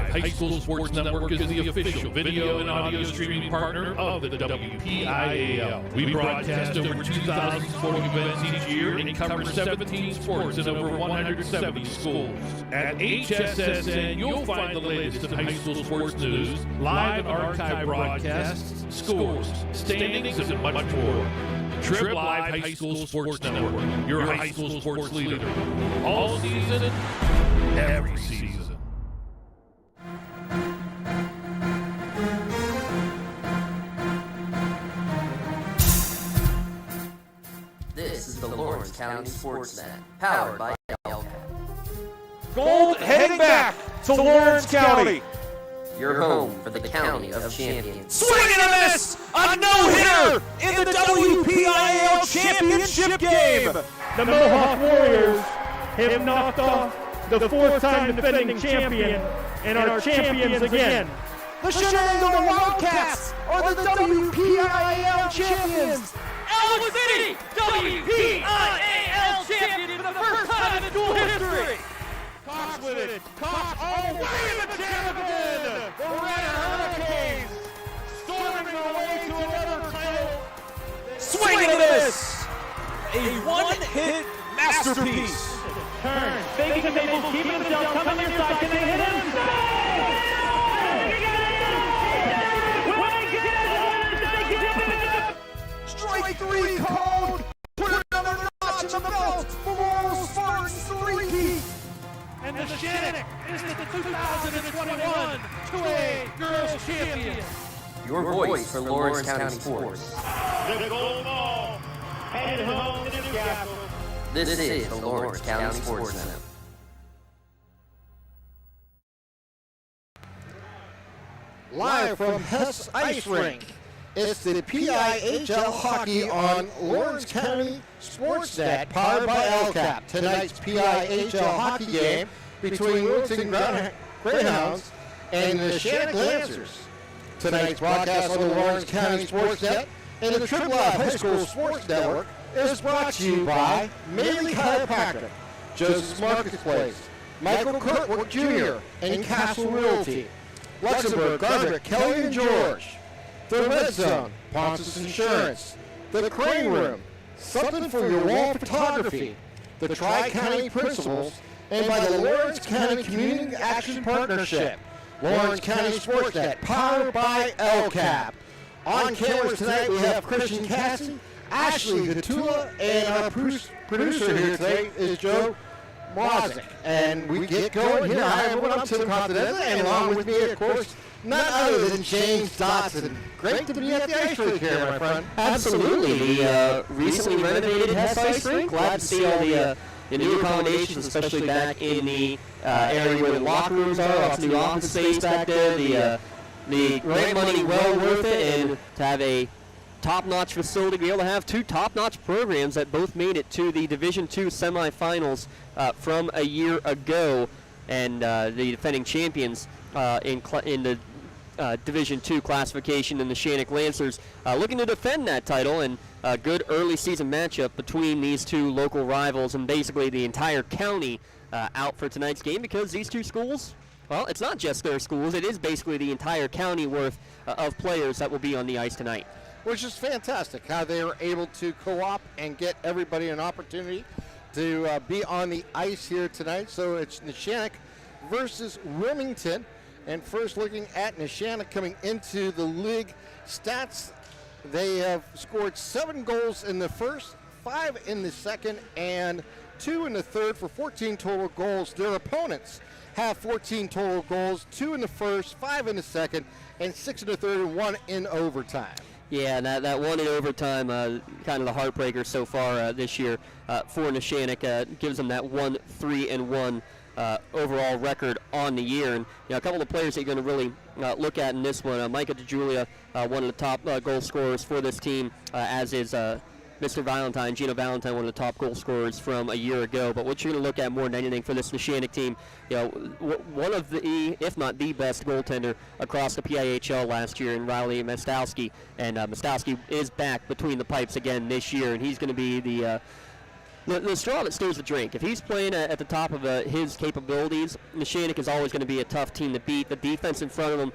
High School Sports Network is the official video and audio streaming partner of the WPIHL. We broadcast over 2,000 sporting events each year and cover 17 sports in over 170 schools. At HSSN, you'll find the latest in high school sports news, live and archive broadcasts, scores, standings, and much more. Trib Live High School Sports Network, your high school sports leader. All season, every season. This is the Lawrence County SportsNet, powered by PIHL. Gold heading back to Lawrence County. Your home for the County of Champions. Swing and a miss! A no-hitter in the WPIHL Championship game! The Mohawk Warriors have knocked off the fourth-time defending champion and are champions again. The Shenandoah Wildcats are the WPIHL champions! Elwood City, WPIHL champion for the first time in dual history! Cox with it. Cox all the way to the champion! The Red Hurricanes storming their way to another title. Swing and a miss! A one-hit masterpiece. Turn, fake and Mabel, keeping himself, coming inside, can they hit him? Strike three called. Put another notch in the belt for Laurel Spartans three-peat. And the Neshannock is the 2021 2A Girls Champion. Your voice for Lawrence County Sports. The gold ball headed home to Newcastle. This is the Lawrence County SportsNet. Live from Hess Ice Rink, it's the PIHL Hockey on Lawrence County SportsNet, powered by LCAP. Tonight's PIHL hockey game between Wilmington Greyhounds and the Neshannock Lancers. Tonight's broadcast on the Lawrence County SportsNet and the Trib Live High School Sports Network is brought to you by Maley Chiropractic, Joseph's Marketplace, Michael Kurtwood Jr., and Castle Realty, Luxembourg, Gardner, Kelly and George, The Red Zone, Pontus Insurance, The Crane Room, Something for Your Wall Photography, the Tri-County Principals, and by the Lawrence County Community Action Partnership. Lawrence County SportsNet, powered by LCAP. On cameras tonight we have Christian Cassie, Ashley Gatula, and our producer here today is Joe Mrozik. And we get going here. Hi everyone, I'm Tim Continental, and along with me, of course, none other than James Dotson. Great to be at the ice rink here, my friend. Absolutely. The recently renovated Hess Ice Rink. Glad to see all the new accommodations, especially back in the area where the locker rooms are. Lots of new office space back there. The grant money well worth it, and to have a top-notch facility, be able to have two top-notch programs that both made it to the Division II semifinals from a year ago, and the defending champions in the Division II classification, and the Neshannock Lancers looking to defend that title, and a good early season matchup between these two local rivals, and basically the entire county out for tonight's game, because these two schools, well, it's not just their schools, it is basically the entire county worth of players that will be on the ice tonight. Which is fantastic, how they are able to co-op and get everybody an opportunity to be on the ice here tonight. So it's Neshannock versus Wilmington. And first looking at Neshannock coming into the league stats, they have scored 7 goals in the first, 5 in the second, and 2 in the third for 14 total goals. Their opponents have 14 total goals, 2 in the first, 5 in the second, and 6 in the third, and 1 in overtime. Yeah, that one in overtime, kind of the heartbreaker so far this year for Neshannock, gives them that 1-3-1 overall record on the year. And a couple of players that you're going to really look at in this one, Micah DeJulia, one of the top goal scorers for this team, as is Mr. Valentine, Gino Valentine, one of the top goal scorers from a year ago. But what you're going to look at more than anything for this Neshannock team, one of the, if not the best goaltender across the PIHL last year in Riley Mastowski. And Mastowski is back between the pipes again this year, and he's going to be the the straw that stirs the drink. If he's playing at the top of his capabilities, Neshannock is always going to be a tough team to beat. The defense in front of him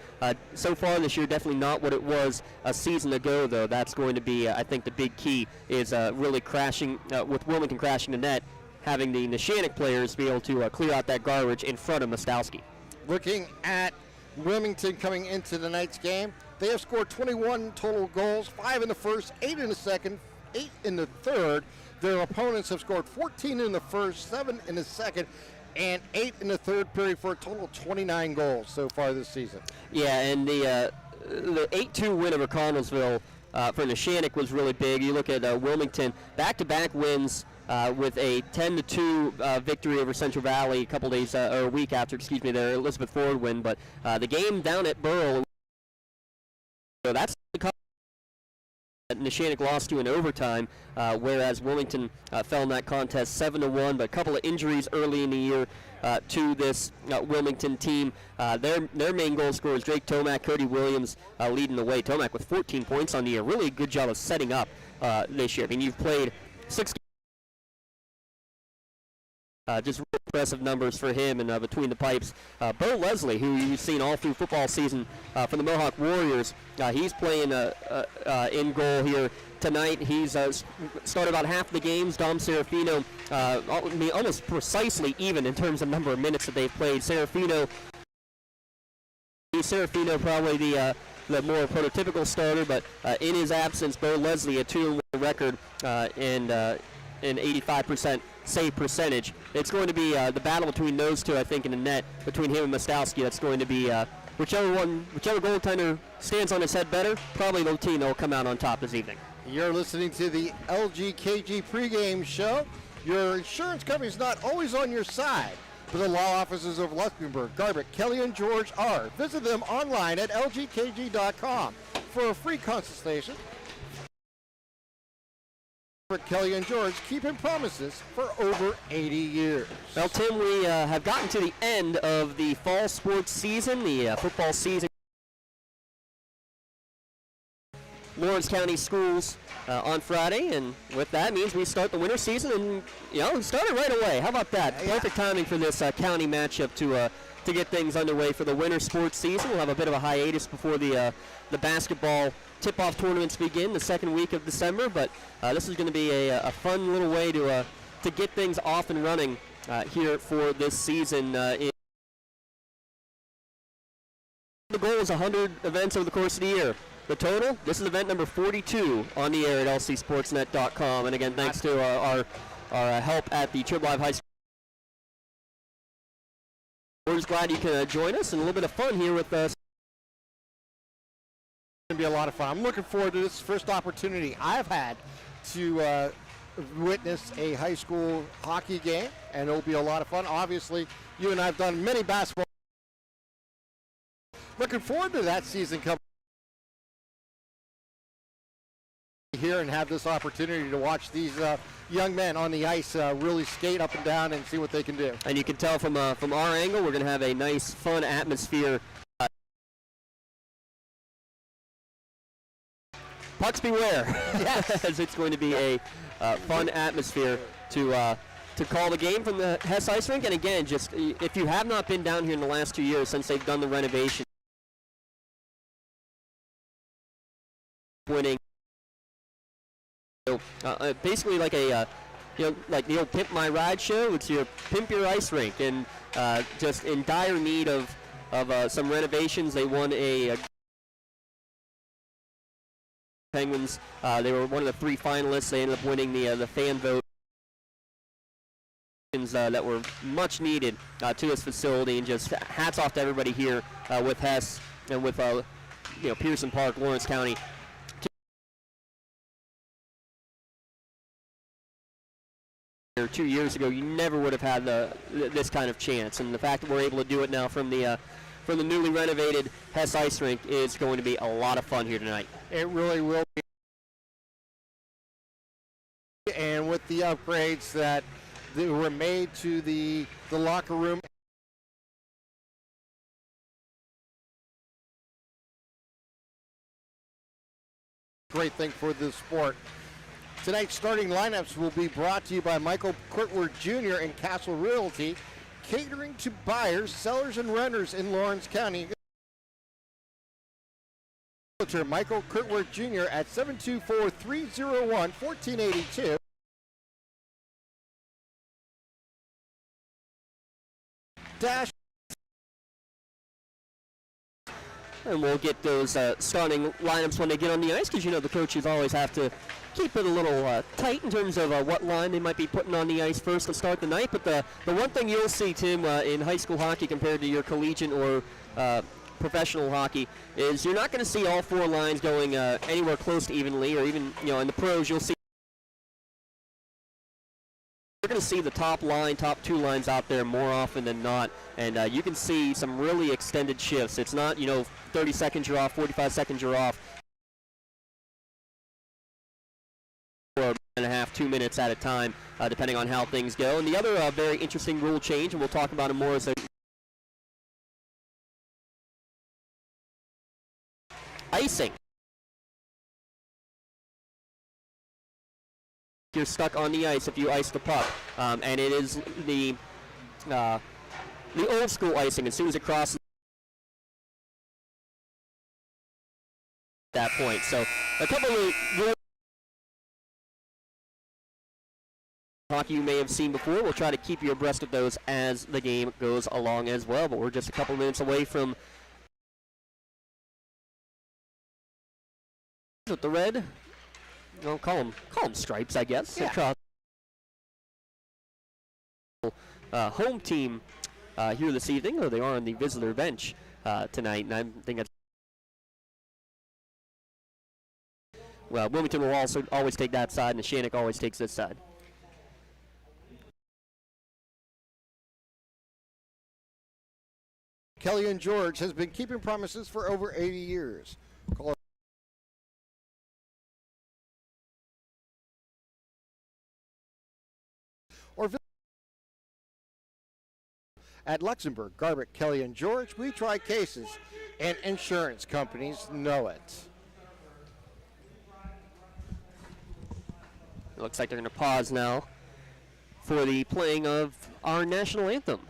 so far this year definitely not what it was a season ago, though. That's going to be, I think, the big key is really crashing, with Wilmington crashing the net, having the Neshannock players be able to clear out that garbage in front of Mostowski. Looking at Wilmington coming into tonight's game, they have scored 21 total goals, 5 in the first, 8 in the second, 8 in the third. Their opponents have scored 14 in the first, 7 in the second, and 8 in the third period for a total of 29 goals so far this season. Yeah, and the 8-2 win over Connellsville for Neshannock was really big. You look at Wilmington, back-to-back wins with a 10-2 victory over Central Valley a couple days, or a week after, their Elizabeth Ford win. But the game down at Burrell, so that's the Neshannock lost to in overtime, whereas Wilmington fell in that contest 7-1. But a couple of injuries early in the year to this Wilmington team. Their main goal scorers, Drake Tomac, Cody Williams leading the way. Tomac with 14 points on the year. Really good job of setting up this year. I mean, you've played 6 games. Just real impressive numbers for him, and between the pipes, Bo Leslie, who you've seen all through football season for the Mohawk Warriors, he's playing in goal here tonight. He's started about half the games. Dom Serafino, almost precisely even in terms of number of minutes that they've played. Serafino probably the more prototypical starter, but in his absence, Bo Leslie, a 2-1 record and an 85% save percentage. It's going to be the battle between those two, I think, in the net between him and Mostowski. That's going to be whichever goaltender stands on his head better, probably the team that will come out on top this evening. You're listening to the LGKG pregame show. Your insurance company is not always on your side, but the law offices of Lutkenberg, Garbutt, Kelly, and George are. Visit them online at lgkg.com for a free consultation. Kelly and George keeping promises for over 80 years. Well, Tim, we have gotten to the end of the fall sports season, the football season. Lawrence County schools on Friday, and with that means we start the winter season, and we started right away. How about that? Yeah. Perfect timing for this county matchup to get things underway for the winter sports season. We'll have a bit of a hiatus before the basketball tip-off tournaments begin the second week of December, but this is going to be a fun little way to get things off and running here for this season. The goal is 100 events over the course of the year. The total, this is event number 42 on the air at lcsportsnet.com. And again, thanks to our help at the Trib Live High School. We're just glad you can join us and a little bit of fun here with us. It's going to be a lot of fun. I'm looking forward to this first opportunity I've had to witness a high school hockey game, and it'll be a lot of fun. Obviously, you and I have done many basketball. Looking forward to that season coming here and have this opportunity to watch these young men on the ice really skate up and down and see what they can do. And you can tell from our angle, we're going to have a nice, fun atmosphere. Pucks beware. Yes. As it's going to be a fun atmosphere to call the game from the Hess Ice Rink. And again, just if you have not been down here in the last 2 years since they've done the renovation, winning. Basically like a like the old Pimp My Ride show. It's your Pimp Your Ice Rink, and just in dire need of some renovations. They won a Penguins. They were one of the 3 finalists. They ended up winning the fan vote that were much needed to this facility, and just hats off to everybody here with Hess and with Pearson Park, Lawrence County. 2 years ago, you never would have had this kind of chance, and the fact that we're able to do it now from the newly renovated Hess Ice Rink is going to be a lot of fun here tonight. It really will be. And with the upgrades that were made to the locker room, great thing for the sport. Tonight's starting lineups will be brought to you by Michael Kurtworth Jr. and Castle Realty, catering to buyers, sellers, and renters in Lawrence County. Michael Kurtworth Jr. at 724-301-1482. And we'll get those starting lineups when they get on the ice, because you know the coaches always have to keep it a little tight in terms of what line they might be putting on the ice first to start the night. But the one thing you'll see, Tim, in high school hockey compared to your collegiate or professional hockey is you're not going to see all four lines going anywhere close to evenly, or even, you know, in the pros you'll see you're going to see the top two lines out there more often than not, and you can see some really extended shifts. It's not, you know, 30 seconds you're off, 45 seconds you're off, or a minute and a half, 2 minutes at a time, depending on how things go. And the other very interesting rule change, and we'll talk about it more as icing. You're stuck on the ice if you ice the puck, and it is the old school icing. As soon as it crosses that point, so a couple of hockey you may have seen before. We'll try to keep you abreast of those as the game goes along as well. But we're just a couple minutes away from with the red. Well, call them stripes, I guess. Yeah. Home team here this evening, though they are on the visitor bench tonight, and I think that's well. Wilmington will also always take that side, and Neshannock always takes this side. Kelly and George has been keeping promises for over 80 years. Call or at Luxembourg, Garbutt, Kelly and George, we try cases, and insurance companies know it. It looks like they're going to pause now for the playing of our national anthem.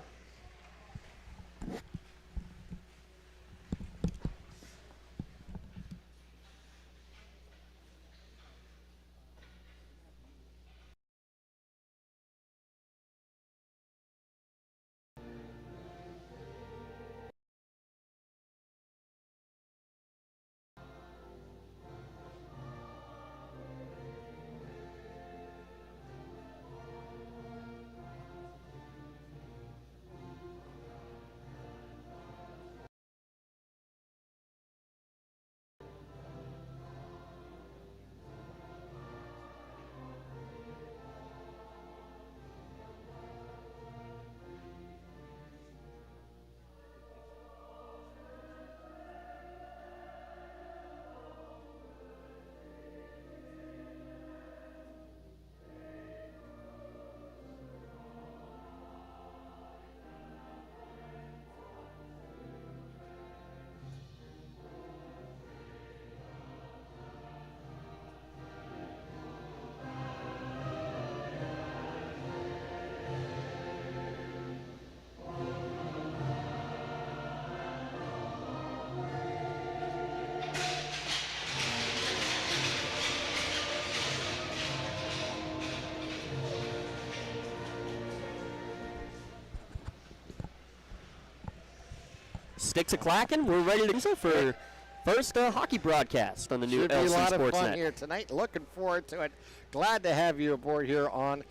Sticks a clacking. We're ready to do so for first hockey broadcast on the new Should be LC a lot SportsNet. of fun here tonight. Looking forward to it. Glad to have you aboard here on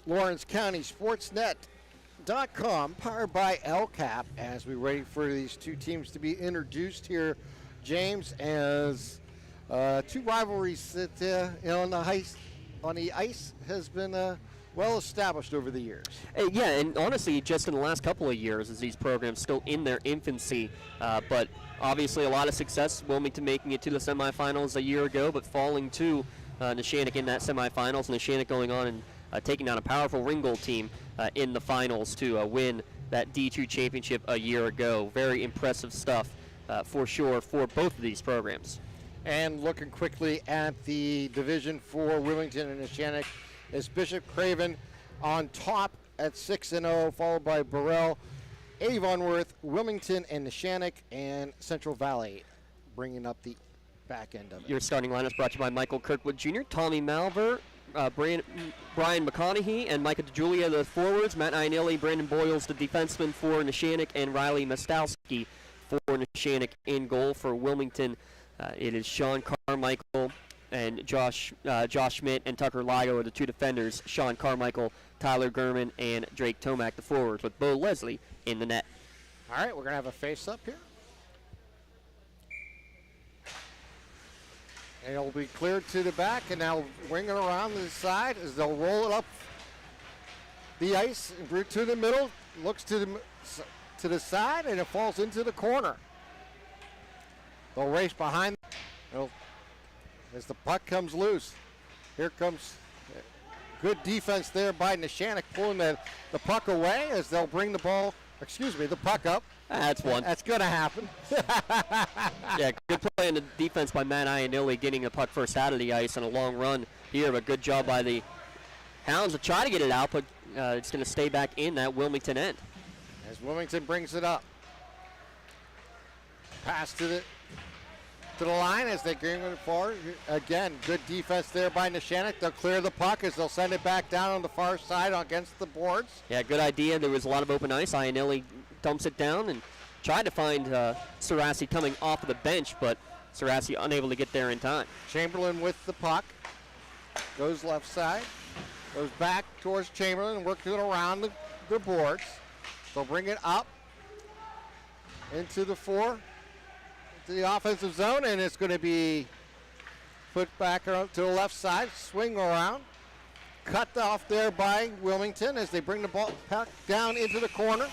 Lawrence County SportsNet.com, powered by LCAP, as we wait for these two teams to be introduced here, James, as two rivalries that on the ice has been well established over the years. Yeah, and honestly, just in the last couple of years, as these programs still in their infancy, but obviously a lot of success. Wilmington making it to the semifinals a year ago, but falling to Neshannock in that semifinals, and Neshannock going on and taking down a powerful Ringgold team in the finals to win that D2 championship a year ago. Very impressive stuff for sure for both of these programs. And looking quickly at the division for Wilmington and Neshannock is Bishop Craven on top at 6-0, followed by Burrell, Avonworth, Wilmington, and Neshannock, and Central Valley bringing up the back end of it. Your starting lineup is brought to you by Michael Kirkwood Jr., Tommy Malver, Brian McConaughey, and Micah DeJulia, the forwards, Matt Ionelli, Brandon Boyles, the defenseman for Neshannock, and Riley Mastowski for Neshannock in goal for Wilmington. It is Sean Carmichael and Josh Schmidt and Tucker Ligo are the two defenders. Sean Carmichael, Tyler Gurman, and Drake Tomac, the forwards, with Bo Leslie in the net. All right, we're going to have a face-up here. And it'll be cleared to the back, and now wing it around to the side as they'll roll it up the ice to the middle, looks to the side, and it falls into the corner. They'll race behind as the puck comes loose. Here comes good defense there by Neshannock, pulling the puck away as they'll bring the puck up. That's one. That's going to happen. Yeah, good play in the defense by Matt Ionelli, getting the puck first out of the ice on a long run here, but good job by the Hounds to try to get it out, but it's going to stay back in that Wilmington end. As Wilmington brings it up. Pass to the line as they bring it forward. Again, good defense there by Neshannock. They'll clear the puck as they'll send it back down on the far side against the boards. Yeah, good idea. There was a lot of open ice. Ionelli dumps it down and tried to find Sarassi coming off of the bench, but Sarassi unable to get there in time. Chamberlain with the puck. Goes left side. Goes back towards Chamberlain and works it around the boards. They'll bring it up into the to the offensive zone, and it's going to be put back to the left side, swing around, cut off there by Wilmington as they bring the ball puck down into the corner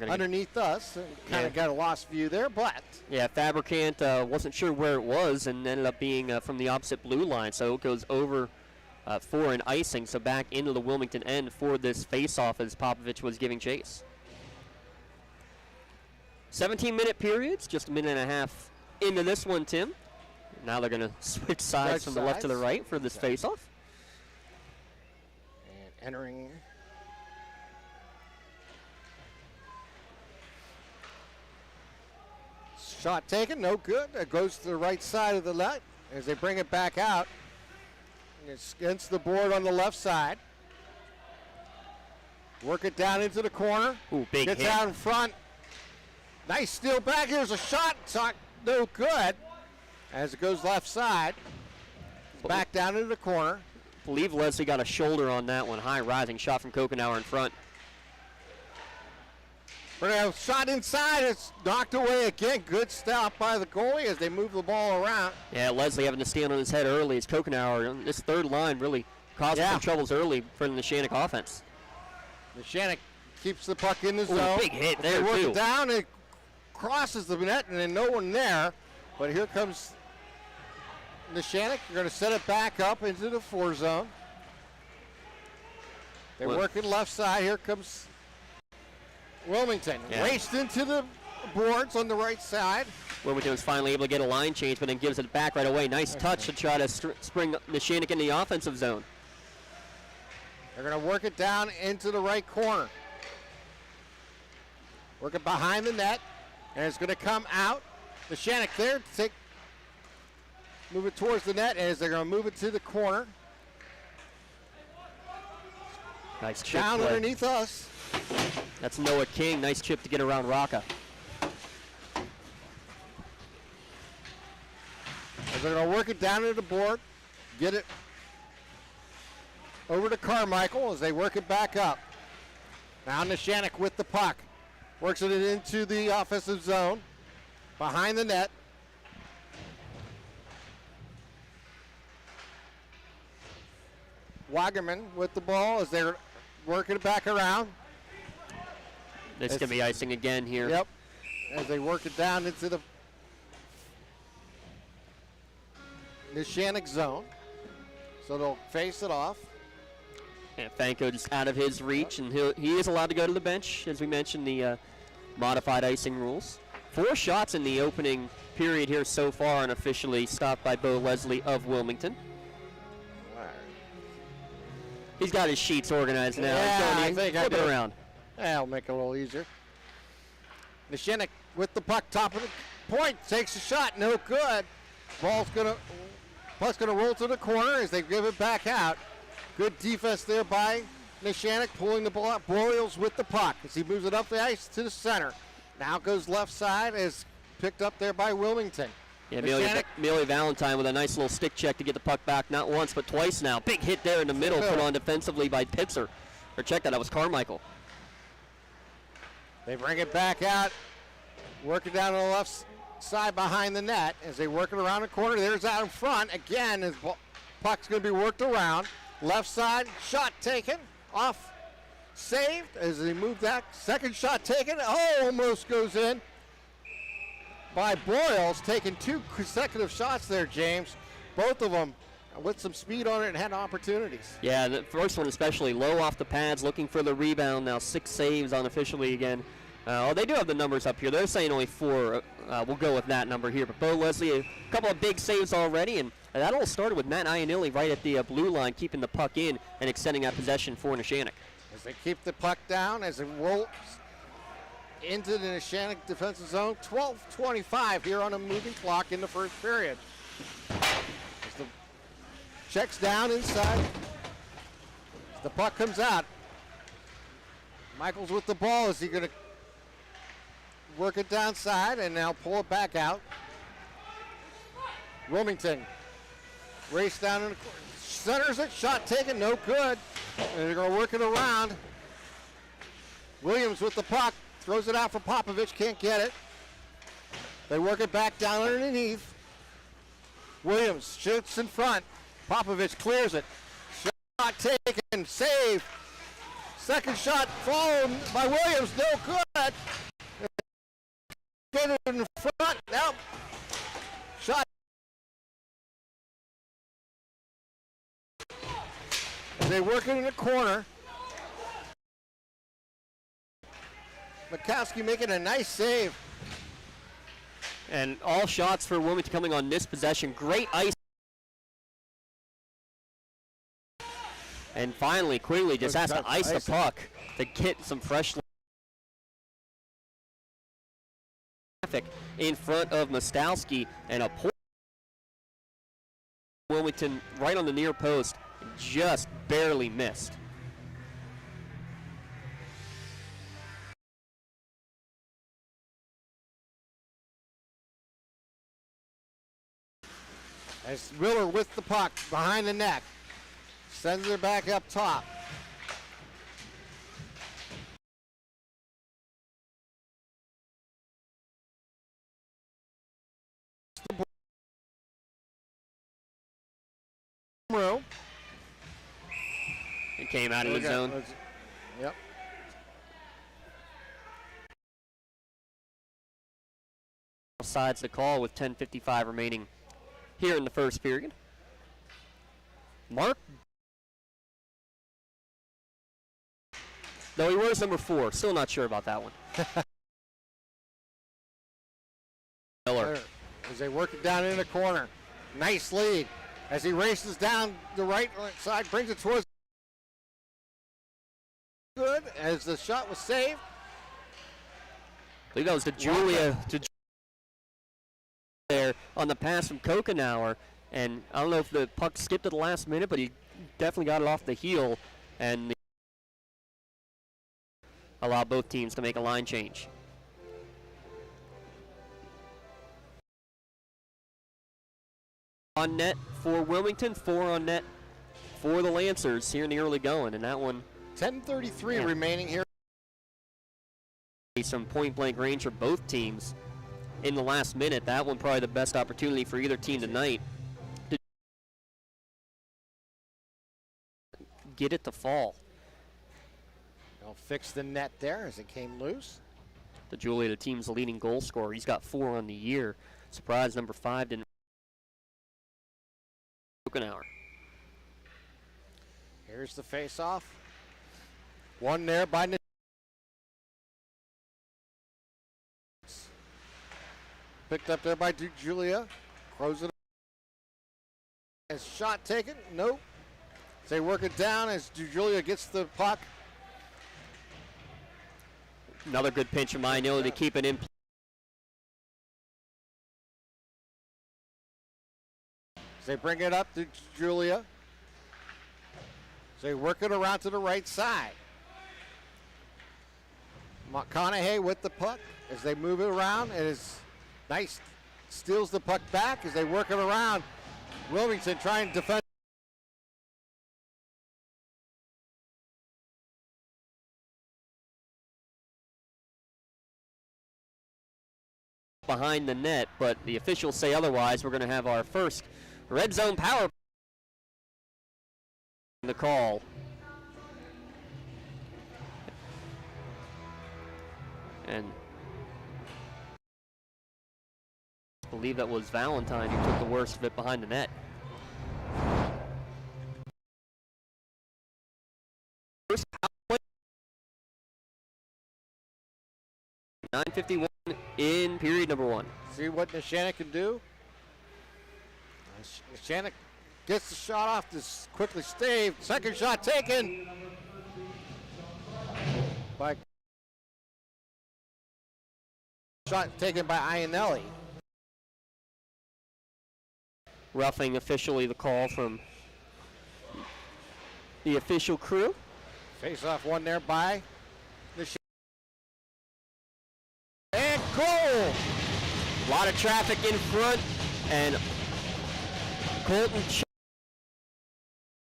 underneath us. Kind of got a lost view there, but yeah, Fabricant wasn't sure where it was and ended up being from the opposite blue line, so it goes over for an icing, so back into the Wilmington end for this face-off as Popovich was giving chase. 17-minute periods, just a minute and a half into this one, Tim. Now they're going to switch sides from the left to the right for this face-off. And entering. Shot taken, no good. It goes to the right side of the net as they bring it back out. It's against the board on the left side. Work it down into the corner. Ooh, big Gets hit. out in front. Nice steal back. Here's a shot. It's not no good as it goes left side. Back down into the corner. I believe Leslie got a shoulder on that one. High rising shot from Kokenauer in front. We're going to have a shot inside. It's knocked away again. Good stop by the goalie as they move the ball around. Yeah, Leslie having to stand on his head early as Kokenauer on this third line really caused some troubles early for the Neshannock offense. Neshannock keeps the puck in the zone. Big hit They there, work too. it down. It crosses the net, and then no one there. But here comes Neshannock. They're going to set it back up into the 4 zone. They're working left side. Here comes Wilmington. Raced into the boards on the right side. Wilmington was finally able to get a line change, but then gives it back right away. Nice touch to try to spring Neshannock in the offensive zone. They're going to work it down into the right corner. Work it behind the net, and it's going to come out. Neshannock there to move it towards the net, as they're going to move it to the corner. Nice chip Down play. underneath us. That's Noah King. Nice chip to get around Rocca. As they're going to work it down into the board, get it over to Carmichael as they work it back up. Now Neshannock with the puck. Works it into the offensive zone. Behind the net. Wagerman with the ball as they're working it back around. It's going to be icing again here. Yep. As they work it down into the Neshannock zone. So they'll face it off. And Fanko just out of his reach, and he is allowed to go to the bench, as we mentioned, the modified icing rules. 4 shots in the opening period here so far, unofficially stopped by Bo Leslie of Wilmington. He's got his sheets organized now. Yeah, I think I flip it did. around. That'll make it a little easier. Neshannock with the puck, top of the point, takes a shot, no good. Puck's gonna roll to the corner as they give it back out. Good defense there by Neshannock, pulling the ball up. Broyles with the puck as he moves it up the ice to the center. Now goes left side, is picked up there by Wilmington. Yeah, Amelia Valentine with a nice little stick check to get the puck back, not once but twice now. Big hit there in the middle, put on defensively by Pitzer. Or check that was Carmichael. They bring it back out, work it down to the left side behind the net as they work it around the corner. There's out in front. Again, his puck's going to be worked around. Left side, shot taken, off, saved as they move that. Second shot taken, almost goes in by Broyles, taking 2 consecutive shots there, James. Both of them with some speed on it and had opportunities. Yeah, the first one especially low off the pads, looking for the rebound. Now 6 saves unofficially again. They do have the numbers up here. They're saying only 4. We'll go with that number here. But Bo Leslie, a couple of big saves already, and that all started with Matt Ionilli right at the blue line, keeping the puck in and extending that possession for Neshannock. As they keep the puck down, as it rolls into the Neshannock defensive zone. 12:25 here on a moving clock in the first period. As the checks down inside. As the puck comes out. Michaels with the ball. Is he going to work it downside and now pull it back out? Wilmington race down in the corner. Centers it. Shot taken. No good. And they're going to work it around. Williams with the puck. Throws it out for Popovich, can't get it. They work it back down underneath. Williams shoots in front. Popovich clears it. Shot taken, save. Second shot followed by Williams, no good. Get it in front, now. Shot. They work it in the corner. Mikowski making a nice save. And all shots for Wilmington coming on this possession. Great ice. And finally, Quigley just has to ice the puck to get some fresh traffic in front of Mostowski. And a poor Wilmington right on the near post, just barely missed. As Miller with the puck behind the net. Sends it back up top. Room. It came out of the zone. Yep. Sides the call with 10:55 remaining here in the first period. Mark, though he wears number 4, still not sure about that one. Miller. As they work it down in the corner. Nice lead. As he races down the right side, brings it towards good as the shot was saved. I believe that was to Julia there on the pass from Kokenauer, and I don't know if the puck skipped at the last minute, but he definitely got it off the heel and allowed both teams to make a line change. On net for Wilmington, 4 on net for the Lancers here in the early going, and that one 10:33 remaining here. Some point blank range for both teams in the last minute. That one probably the best opportunity for either team tonight to get it to fall. They'll fix the net there as it came loose. DeJulia, the team's leading goal scorer. He's got 4 on the year. Surprise, number 5 didn't. Kokenauer. Here's the face-off. One there by picked up there by Julia. Throws it. As shot taken. Nope. They work it down as Julia gets the puck. Another good pinch from Ioannilli to keep it in. They bring it up to Julia. They work it around to the right side. McConaughey with the puck as they move it around. It is nice. Steals the puck back as they work it around. Wilmington trying to defend. Behind the net, but the officials say otherwise. We're going to have our first red zone power. The call. And I believe that was Valentine who took the worst of it behind the net. First power play. 9:51 in period number 1. See what Neshannock can do. Neshannock gets the shot off to quickly stave. Second shot taken by Ioannilli. Roughing officially the call from the official crew. Face off one there by Neshannock. And goal! A lot of traffic in front, and Colton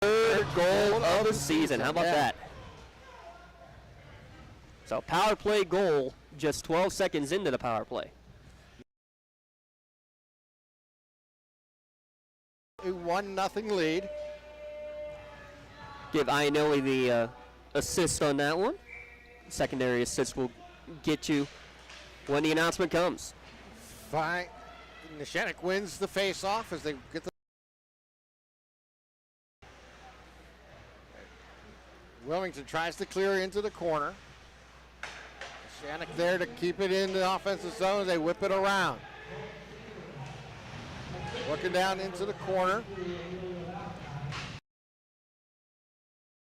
third goal of the season. How about that? So power play goal just 12 seconds into the power play. A 1-0 lead. Give Ioannilli the assist on that one. Secondary assist will get you when the announcement comes. Fine. Neshannock wins the face-off as they get the. Wilmington tries to clear into the corner. Neshannock there to keep it in the offensive zone. They whip it around. Working down into the corner.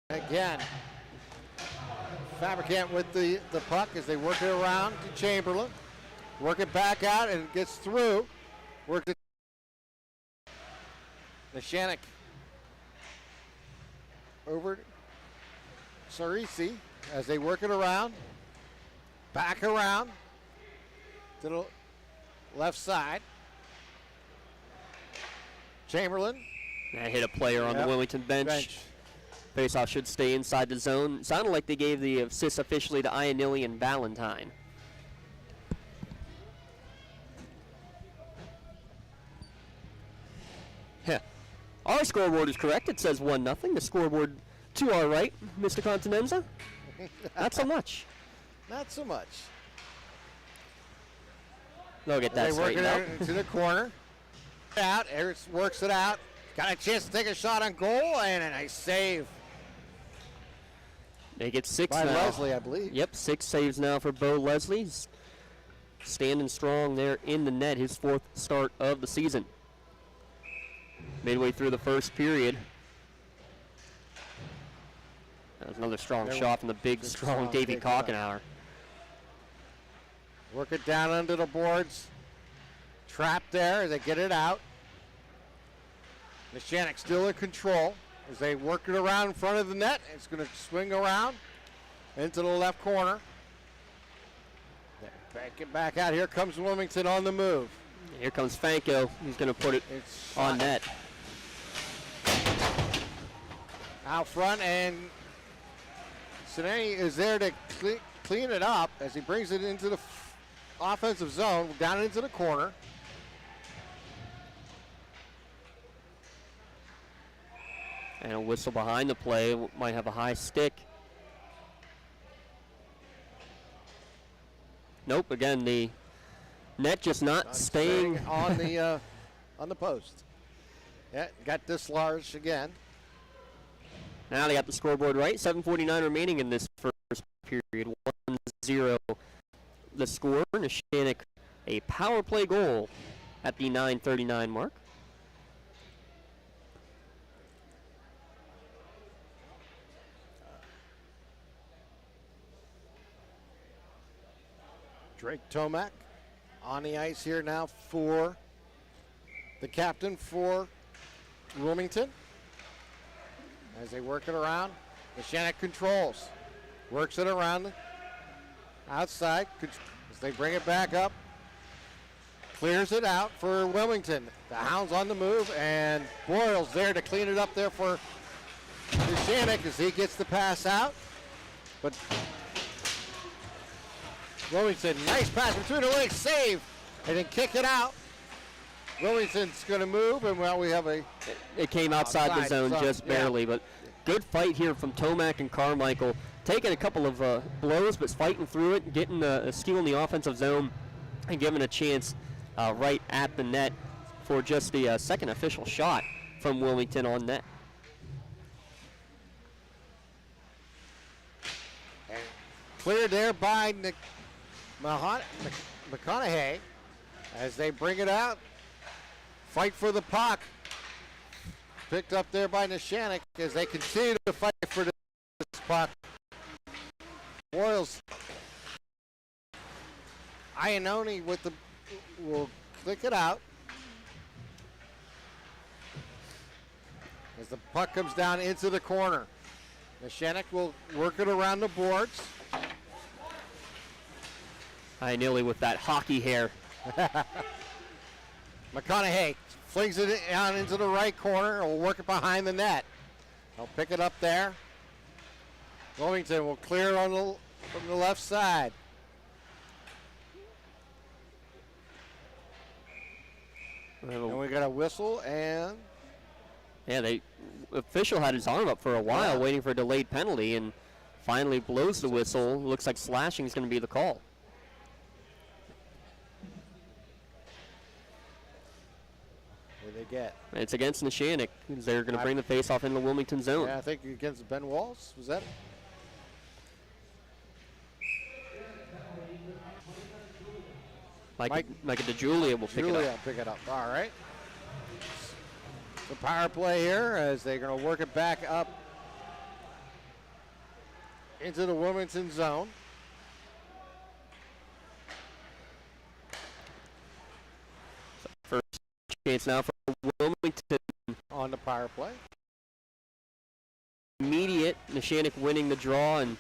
Again, Fabricant with the puck as they work it around to Chamberlain. Work it back out and it gets through. Work it. Neshannock over Sarisi as they work it around. Back around to the left side. Chamberlain. That hit a player on the Wilmington bench. Faceoff should stay inside the zone. Sounded like they gave the assist officially to Ioannilli and Valentine. Yeah. Our scoreboard is correct. It says 1-0. The scoreboard to our right, Mr. Continenza. Not so much. Not so much. They'll get that straightened out. They work it into the corner. Out. Eric works it out. Got a chance to take a shot on goal and a nice save. They get 6 by now. Leslie, I believe. Yep, 6 saves now for Bo Leslie. He's standing strong there in the net, his 4th start of the season. Midway through the first period. That was another strong shot from the big, strong Davey Kochenauer. Work it down under the boards. Trapped there as they get it out. Neshannock still in control as they work it around in front of the net. It's going to swing around into the left corner. Back it back out. Here comes Wilmington on the move. Here comes Fanko. He's going to put it on net. Out front, and Sinani is there to clean it up as he brings it into the offensive zone, down into the corner. And a whistle behind the play. Might have a high stick. Nope, again, the net just not staying on the post. Yeah, got this large again. Now they got the scoreboard right. 7:49 remaining in this first period. 1-0 the score. Neshannock a power play goal at the 9:39 mark. Drake Tomac on the ice here now for the captain for Wilmington. As they work it around, Neshannock controls. Works it around the outside as they bring it back up. Clears it out for Wilmington. The Hounds on the move, and Boyle's there to clean it up there for Neshannock as he gets the pass out. But Wilmington, nice pass between the legs, save, and then kick it out. Wilmington's going to move, and well, we have a... It came outside the zone just barely, but good fight here from Tomac and Carmichael. Taking a couple of blows, but fighting through it, getting a steal in the offensive zone, and giving a chance right at the net for just the second official shot from Wilmington on net. And cleared there by McConaughey as they bring it out. Fight for the puck. Picked up there by Neshannock as they continue to fight for this puck. Boyles. Iannone with the will click it out. As the puck comes down into the corner. Neshannock will work it around the boards. Iannone with that hockey hair. McConaughey flings it down into the right corner and will work it behind the net. They'll pick it up there. Wilmington will clear on from the left side. And we got a whistle, and yeah, the official had his arm up for a while waiting for a delayed penalty, and finally blows the whistle. Looks like slashing is going to be the call. What do they get? It's against Neshannock. They're going to bring the face-off into the Wilmington zone. Yeah, I think against Ben Walls. Was that it? Micah DeJulia will pick it up. Pick it up. All right. The power play here as they're going to work it back up into the Wilmington zone. First chance now for Wilmington. On the power play. Immediate, Neshannock winning the draw and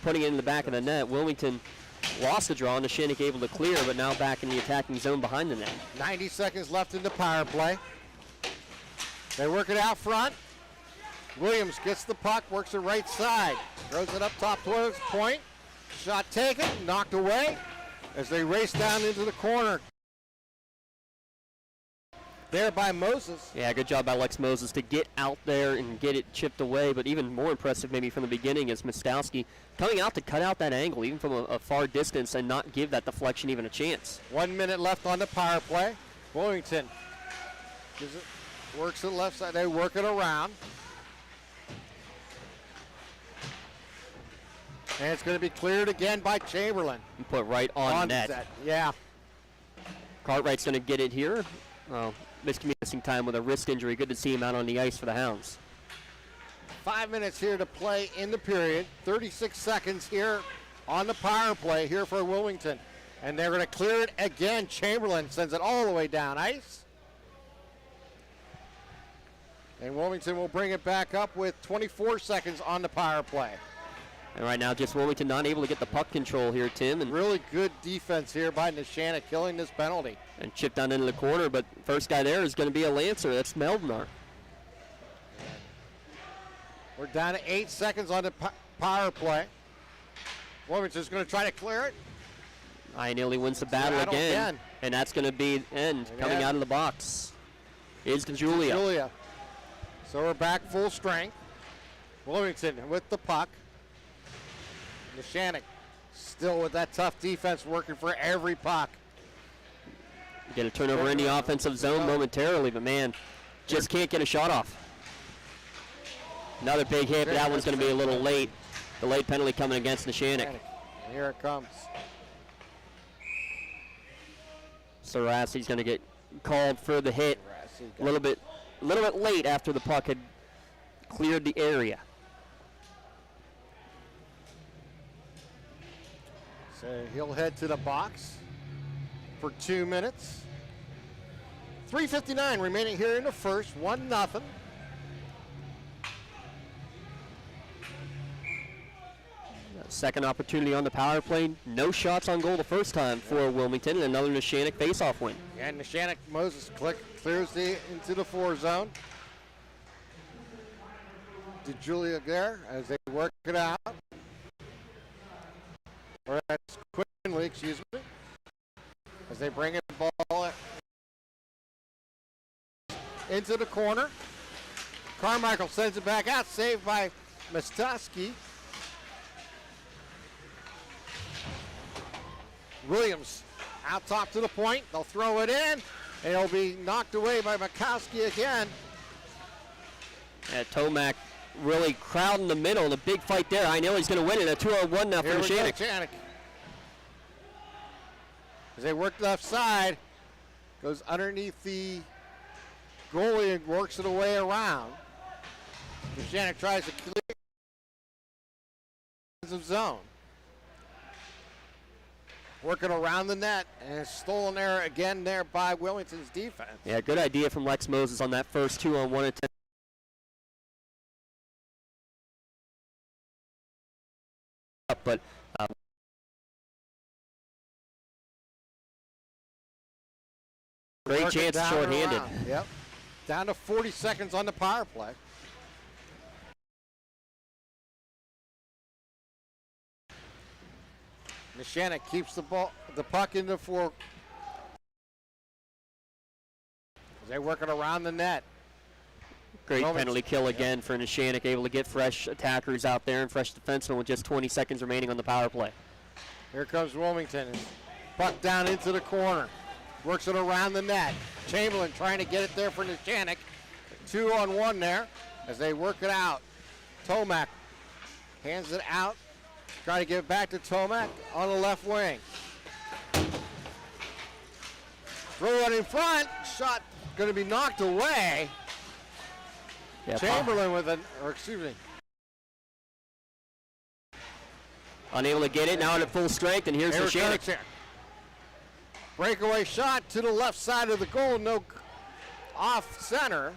putting it in the back of the net. Wilmington lost the draw, Neshannock able to clear, but now back in the attacking zone behind the net. 90 seconds left in the power play. They work it out front. Williams gets the puck, works the right side. Throws it up top towards the point. Shot taken, knocked away as they race down into the corner. There by Moses. Yeah, good job by Lex Moses to get out there and get it chipped away, but even more impressive maybe from the beginning is Mostowski coming out to cut out that angle even from a far distance and not give that deflection even a chance. 1 minute left on the power play. Wilmington works the left side. They work it around. And it's going to be cleared again by Chamberlain. And put right on net. Yeah. Cartwright's going to get it here. Miscommunicating time with a wrist injury. Good to see him out on the ice for the Hounds. 5 minutes here to play in the period. 36 seconds here on the power play here for Wilmington. And they're going to clear it again. Chamberlain sends it all the way down ice. And Wilmington will bring it back up with 24 seconds on the power play. And right now, just Wilmington not able to get the puck control here, Tim. And really good defense here by Neshannock, killing this penalty. And chipped down into the corner, but first guy there is going to be a Lancer. That's Meldnar. We're down to 8 seconds on the power play. Wilmington's going to try to clear it. Iannone wins the battle again. And that's going to be end. Coming out of the box is Julia. So we're back full strength. Wilmington with the puck. Neshannock still with that tough defense working for every puck. Get a turnover in the offensive zone momentarily, but man, just can't get a shot off. Another big hit, but that one's going to be a little late. The late penalty coming against Neshannock. Here it comes. So Rassey's going to get called for the hit a little bit late after the puck had cleared the area. So he'll head to the box for 2 minutes. 3:59 remaining here in the first, 1-0. Second opportunity on the power play. No shots on goal the first time for Wilmington, and another Neshannock face-off win. And Neshannock Moses clears into the 4 zone. DeJulia there as they work it out. Or that's Quinley, excuse me. As they bring it the ball into the corner. Carmichael sends it back out, saved by Mastowski. Williams out top to the point. They'll throw it in. It'll be knocked away by Makowski again. Tomac really crowding the middle in a big fight there. I know he's going to win it. A 2-on-1 now for Neshannock. As they work left side, goes underneath the goalie and works it away around. Neshannock tries to clear the zone. Working around the net, and it's stolen there again there by Wilmington's defense. Yeah, good idea from Lex Moses on that first 2-on-1 attempt. But great chance shorthanded. Yep. Down to 40 seconds on the power play. Neshannock keeps the puck in the 4. They're working around the net. Great penalty kill again for Neshannock, able to get fresh attackers out there and fresh defensemen with just 20 seconds remaining on the power play. Here comes Wilmington. Puck down into the corner. Works it around the net. Chamberlain trying to get it there for Neshannock. 2-on-1 there as they work it out. Tomac hands it out. Trying to give it back to Tomac on the left wing. Throw it in front. Shot going to be knocked away. Yeah, Chamberlain unable to get it, now at full strength, and here's Neshannock. Breakaway shot to the left side of the goal, no off center.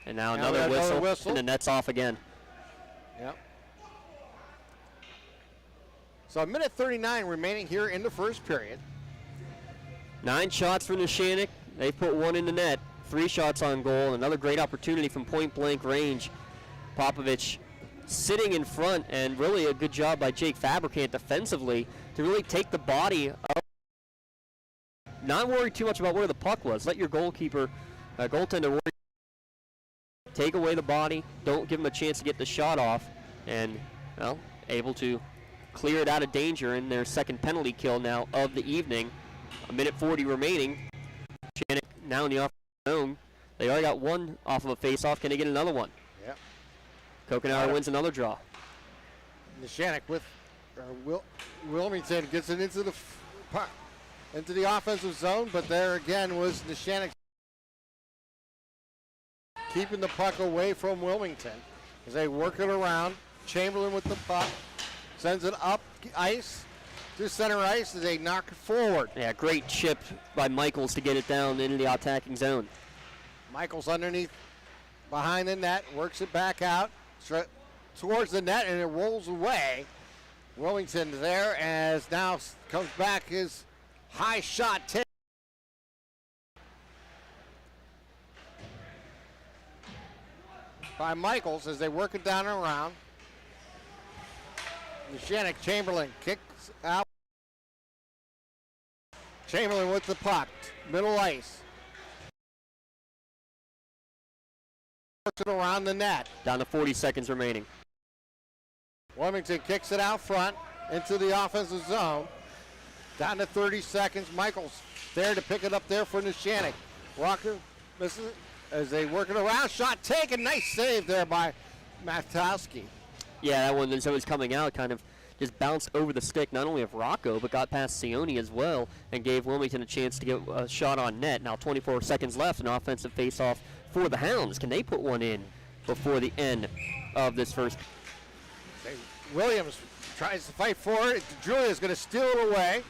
And now another whistle, and the net's off again. Yep. So 1:39 remaining here in the first period. 9 shots for Neshannock. They put 1 in the net. 3 shots on goal. Another great opportunity from point-blank range. Popovich sitting in front, and really a good job by Jake Fabricant defensively to really take the body up. Not worry too much about where the puck was. Let your goaltender worry. Take away the body. Don't give him a chance to get the shot off. And, well, able to clear it out of danger in their second penalty kill now of the evening. 1:40 remaining. Neshannock now in the offensive zone. They already got 1 off of a face-off. Can they get another one? Yep. Kokenauer wins another draw. Neshannock with Wilmington gets it into the offensive zone, but there again was Neshannock keeping the puck away from Wilmington as they work it around. Chamberlain with the puck sends it up ice to center ice as they knock it forward. Yeah, great chip by Michaels to get it down into the attacking zone. Michaels underneath behind the net, works it back out towards the net, and it rolls away. Wilmington there as now comes back his high shot take. By Michaels as they work it down and around. Neshannock, Chamberlain kicks out. Chamberlain with the puck, middle ice. Works it around the net. Down to 40 seconds remaining. Wilmington kicks it out front into the offensive zone. Down to 30 seconds. Michaels there to pick it up there for Neshannock. Walker misses it as they work it around. Shot taken. Nice save there by Matowski. Yeah, that one, as it was coming out, kind of just bounced over the stick not only of Rocco, but got past Sione as well and gave Wilmington a chance to get a shot on net. Now 24 seconds left, an offensive faceoff for the Hounds. Can they put one in before the end of this first? Williams tries to fight for it. Julia's going to steal it away.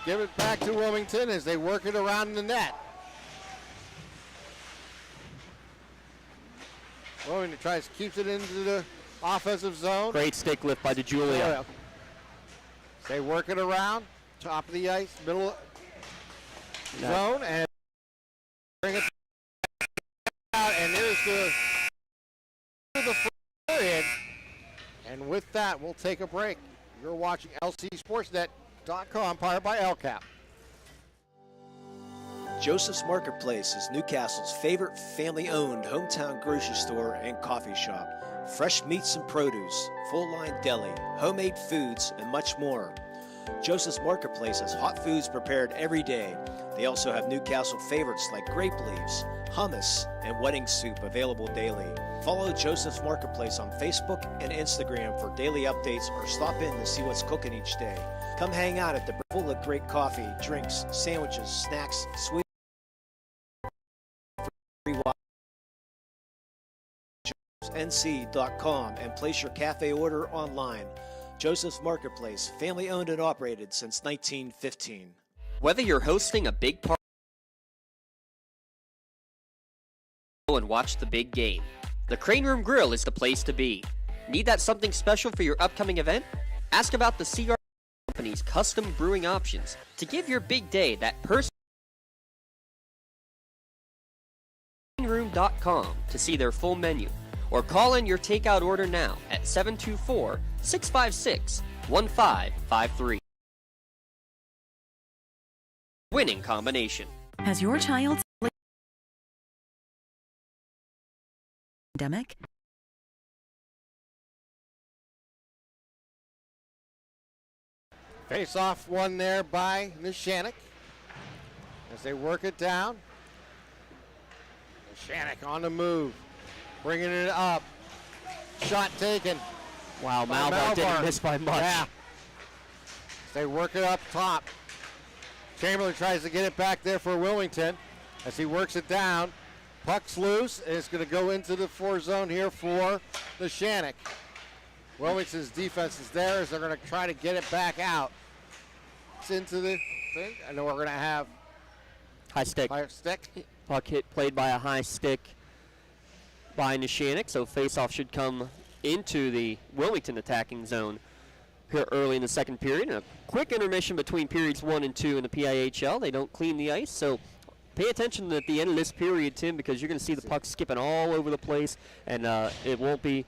Give it back to Wilmington as they work it around the net. Wilmington keeps it into the offensive zone. Great stick lift by DeJulia. They work it around, top of the ice, middle zone, and bring it out, and there's the period. And with that, we'll take a break. You're watching LCSportsNet.com, powered by LCAP. Joseph's Marketplace is Newcastle's favorite family-owned hometown grocery store and coffee shop. Fresh meats and produce, full-line deli, homemade foods, and much more. Joseph's Marketplace has hot foods prepared every day. They also have Newcastle favorites like grape leaves, hummus, and wedding soup available daily. Follow Joseph's Marketplace on Facebook and Instagram for daily updates or stop in to see what's cooking each day. Come hang out at the full of great coffee, drinks, sandwiches, snacks, sweet nc.com and place your cafe order online. Joseph's Marketplace, family owned and operated since 1915. Whether you're hosting a big party and watch the big game, the Crane Room Grill is the place to be. Need that something special for your upcoming event? Ask about the CR Company's custom brewing options to give your big day that personal. CraneRoom.com to see their full menu, or call in your takeout order now at 724-656-1553. Winning combination. Has your child's pandemic? Face off one there by Neshannock as they work it down. Neshannock on the move, bringing it up. Shot taken. Wow, Malvar didn't miss by much. Yeah. They work it up top. Chamberlain tries to get it back there for Wilmington as he works it down. Puck's loose, and it's going to go into the 4 zone here for Neshannock. Wilmington's defense is there as they're going to try to get it back out. It's into the thing. I know we're going to have high stick. Puck hit played by a high stick by Neshannock, so faceoff should come into the Wilmington attacking zone here early in the second period. And a quick intermission between periods 1 and 2 in the PIHL. They don't clean the ice, so pay attention at the end of this period, Tim, because you're going to see the puck skipping all over the place, and it won't be.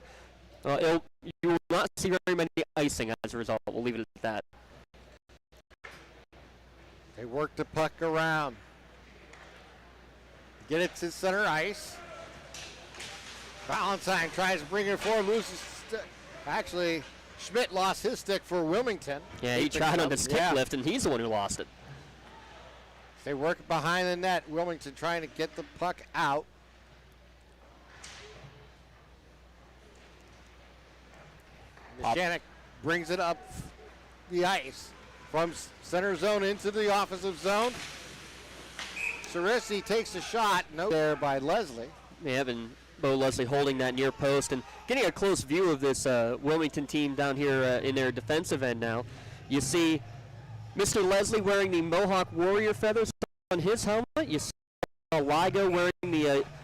You will not see very many icing as a result. We'll leave it at that. They work the puck around. Get it to center ice. Valentine tries to bring it forward, loses stick. Actually, Schmidt lost his stick for Wilmington. Yeah, he tried on the stick lift, and he's the one who lost it. They work behind the net. Wilmington trying to get the puck out. Neshannock brings it up the ice from center zone into the offensive zone. Cerisi takes a shot. No there by Leslie. Yeah, and Bo Leslie holding that near post and getting a close view of this Wilmington team down here in their defensive end now. You see Mr. Leslie wearing the Mohawk Warrior feathers on his helmet. You see Ligo wearing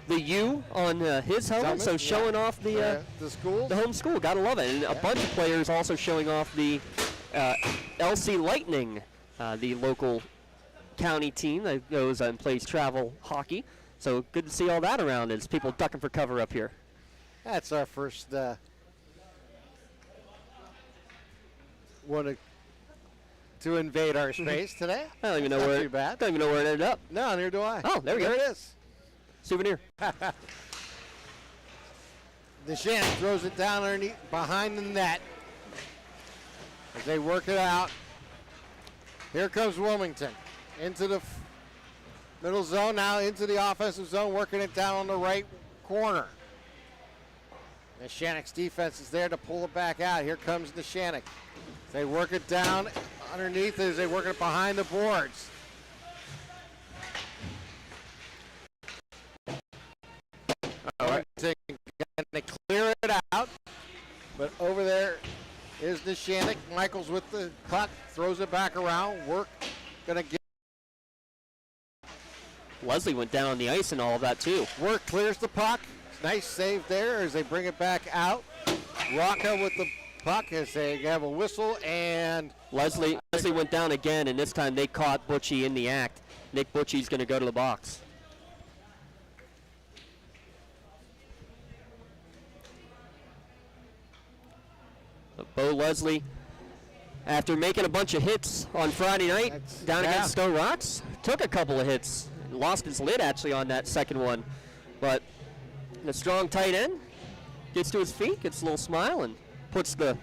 the U on his helmet, so showing off the home school. Gotta love it. And a bunch of players also showing off the LC Lightning, the local county team that goes and plays travel hockey. So good to see all that around as people ducking for cover up here. That's our first one to invade our space today. I don't even know where. Too bad. Don't even know where it ended up. No, neither do I. Oh, there we go. There it is. Souvenir. Neshannock throws it down underneath behind the net as they work it out. Here comes Wilmington into the middle zone, now into the offensive zone, working it down on the right corner. Neshannock's defense is there to pull it back out. Here comes Neshannock. They work it down underneath as they work it behind the boards. All right, they clear it out, but over there is Neshannock. Michaels with the puck, throws it back around. Work gonna get. Leslie went down on the ice and all of that too. Work clears the puck. Nice save there as they bring it back out. Rocca with the puck as they have a whistle, and Leslie went down again, and this time they caught Butchie in the act. Nick Butchie's going to go to the box. But Bo Leslie, after making a bunch of hits on Friday night against Stowe Rocks, took a couple of hits. Lost his lid actually on that second one. But the strong tight end gets to his feet, gets a little smile, and puts the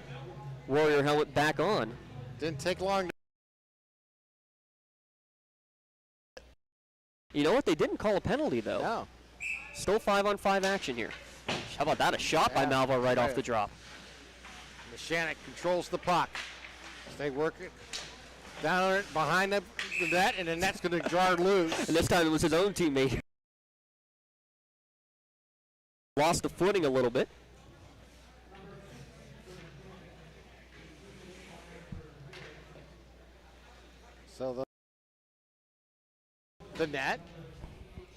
Warrior helmet back on. Didn't take long. You know what? They didn't call a penalty, though. No. Still 5-on-5 action here. How about that? A shot by Malvo right off the drop. Neshannock controls the puck. They work it down behind the net, and the net's going to jar loose. And this time it was his own teammate. Lost the footing a little bit. So the net,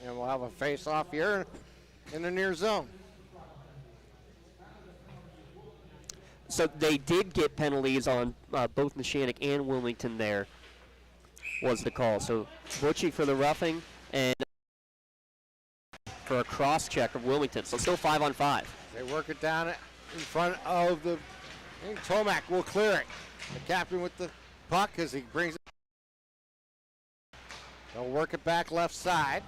and we'll have a face-off here in the near zone. So they did get penalties on both Neshannock and Wilmington there, was the call. So Butchie for the roughing and for a cross-check of Wilmington. So still 5-on-5. They work it down in front of the, and Tomac will clear it. The captain with the puck as he brings it. They'll work it back left side.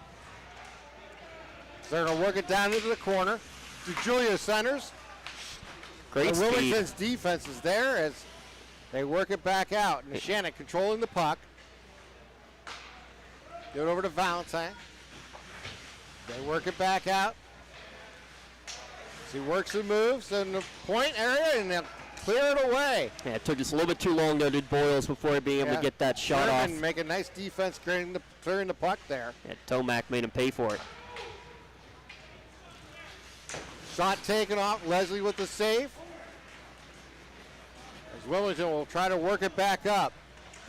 They're going to work it down into the corner to Julia Centers. Great speed. Wilmington's defense is there as they work it back out. Neshannock controlling the puck. Give it over to Valentine. They work it back out. As he works and moves in the point area, and they'll clear it away. Yeah, it took just a little bit too long, though, did Boyles, before being able to get that shot off. Make a nice defense clearing the puck there. Yeah, Tomac made him pay for it. Shot taken off. Leslie with the save. As Wilmington will try to work it back up.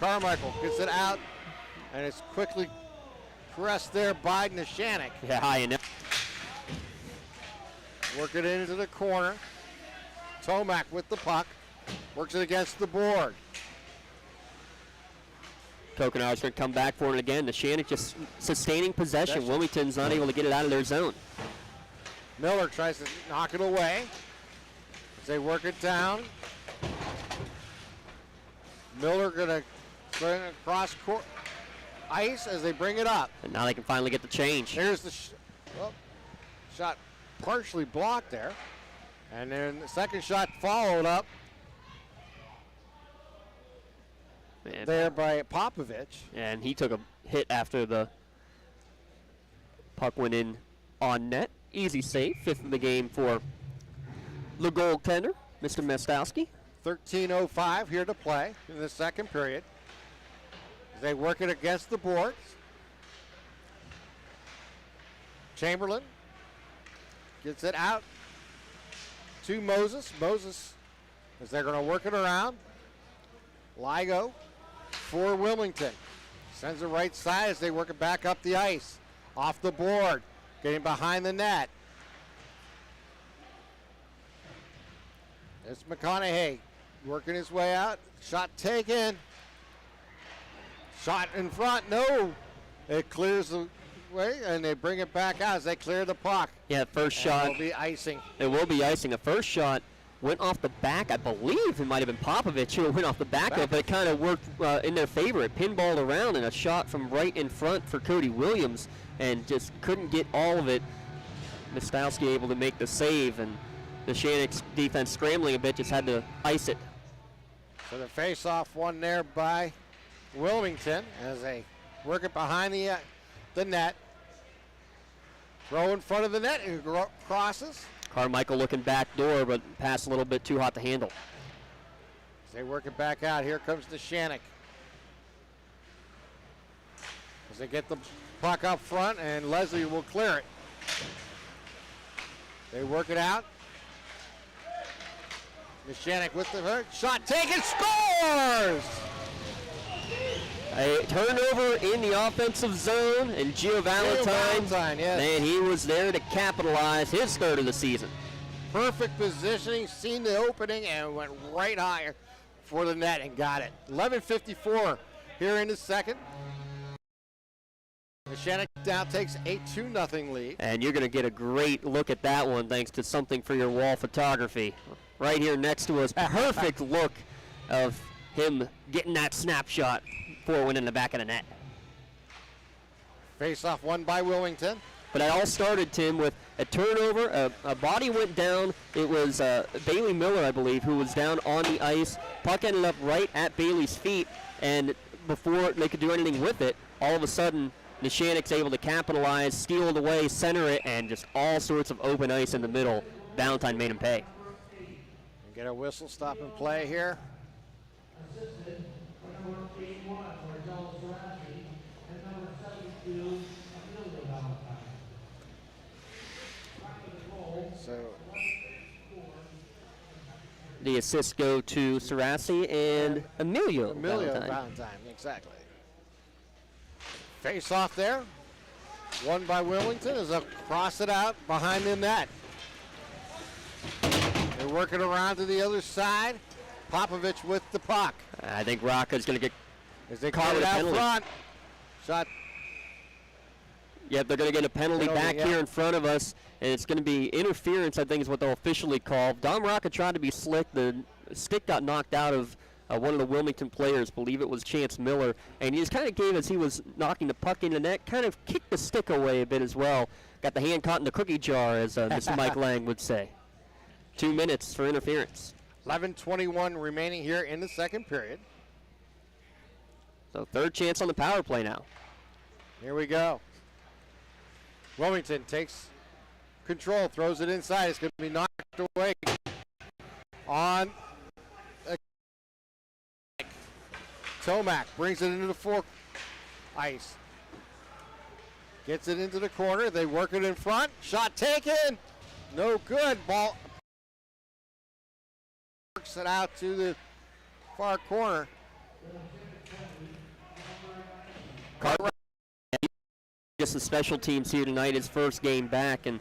Carmichael gets it out, and it's quickly pressed there by Neshannock. Yeah, high enough. Work it into the corner. Tomac with the puck. Works it against the board. Coconut's going to come back for it again. Neshannock just sustaining possession. Wilmington's not able to get it out of their zone. Miller tries to knock it away as they work it down. Miller going to bring it across ice as they bring it up. And now they can finally get the change. Here's the shot partially blocked there. And then the second shot followed up there by Popovich. And he took a hit after the puck went in on net. Easy save, 5th of the game for the goaltender, Mr. Mestowski. 13:05 here to play in the second period. They work it against the boards. Chamberlain gets it out to Moses. Moses, as they're going to work it around. Ligo for Wilmington. Sends it right side as they work it back up the ice. Off the board. Getting behind the net. It's McConaughey working his way out. Shot taken. Shot in front. No. It clears the way, and they bring it back out as they clear the puck. Yeah, first shot. It will be icing. It will be icing. The first shot went off the back. I believe it might have been Popovich who went off the back of it, but it kind of worked in their favor. It pinballed around, and a shot from right in front for Cody Williams, and just couldn't get all of it. Mestowski able to make the save, and the Neshannock's defense scrambling a bit, just had to ice it. So the face-off one there by Wilmington as they work it behind the net. Throw in front of the net and crosses. Carmichael looking back door, but pass a little bit too hot to handle. As they work it back out, here comes Neshannock. As they get the puck up front, and Leslie will clear it. They work it out. Neshannock with the shot taken, scores! A turnover in the offensive zone, and Gio Valentine, yes. and he was there to capitalize his third of the season. Perfect positioning, seen the opening, and went right higher for the net and got it. 11:54 here in the second. Neshannock now takes a 2-0 lead. And you're going to get a great look at that one thanks to something for your wall photography. Right here next to us, perfect look of him getting that snapshot for one in the back of the net. Face-off won by Wilmington. But it all started, Tim, with a turnover. A body went down. It was Bailey Miller, I believe, who was down on the ice. Puck ended up right at Bailey's feet, and before they could do anything with it, all of a sudden, Neshannock's able to capitalize, steal it away, center it, and just all sorts of open ice in the middle. Valentine made him pay. And get a whistle, stop and play here. So the assists go to Sarassi and Emilio Valentine, exactly. Face off there. Won by Wilmington as they cross it out behind the net. They're working around to the other side. Popovich with the puck. I think Rocca's going to get as they caught call it with a out penalty. front. Shot. Yep, they're going to get a penalty back here in front of us, and it's going to be interference, I think is what they'll officially call. Dom Rocca tried to be slick. The stick got knocked out of one of the Wilmington players, believe it was Chance Miller, and he just kind of gave, as he was knocking the puck in the net, kind of kicked the stick away a bit as well. Got the hand caught in the cookie jar, as Mr. Mike Lang would say. 2 minutes for interference. 11:21 remaining here in the second period. So third chance on the power play now. Here we go. Wilmington takes control, throws it inside. It's going to be knocked away on Tomac. Brings it into the four ice. Gets it into the corner. They work it in front. Shot taken. No good. Ball works it out to the far corner. Just the special teams here tonight, his first game back, and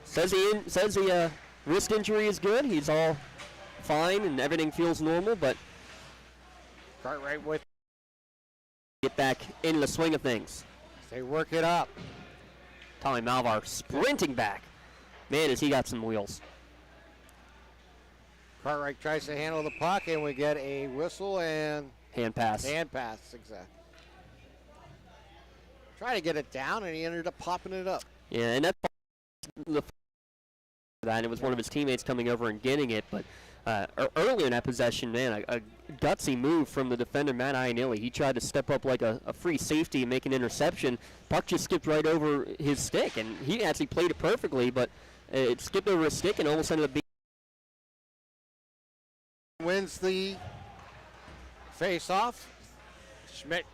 says the wrist injury is good. He's all fine and everything feels normal, but Cartwright with get back in the swing of things. They work it up. Tommy Malvar sprinting back. Man, has he got some wheels. Cartwright tries to handle the puck, and we get a whistle and hand pass. Hand pass, exactly. Try to get it down, and he ended up popping it up. Yeah, and that's that. It was one of his teammates coming over and getting it, but earlier in that possession, man, a gutsy move from the defender, Matt Ionelli. He tried to step up like a free safety and make an interception. Puck just skipped right over his stick, and he actually played it perfectly, but it skipped over his stick and almost ended up being. Wins the face-off. Schmidt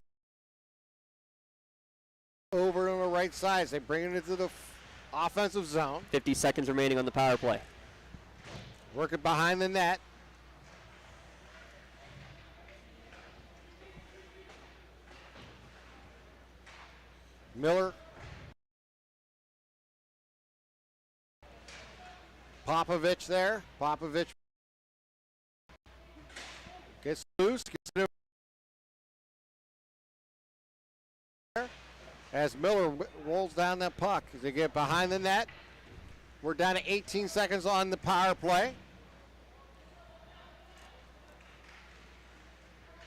over on the right side. They bring it into the offensive zone. 50 seconds remaining on the power play. Working behind the net. Miller. Popovich there. Popovich gets loose. Gets it there. As Miller rolls down that puck. As they get behind the net. We're down to 18 seconds on the power play.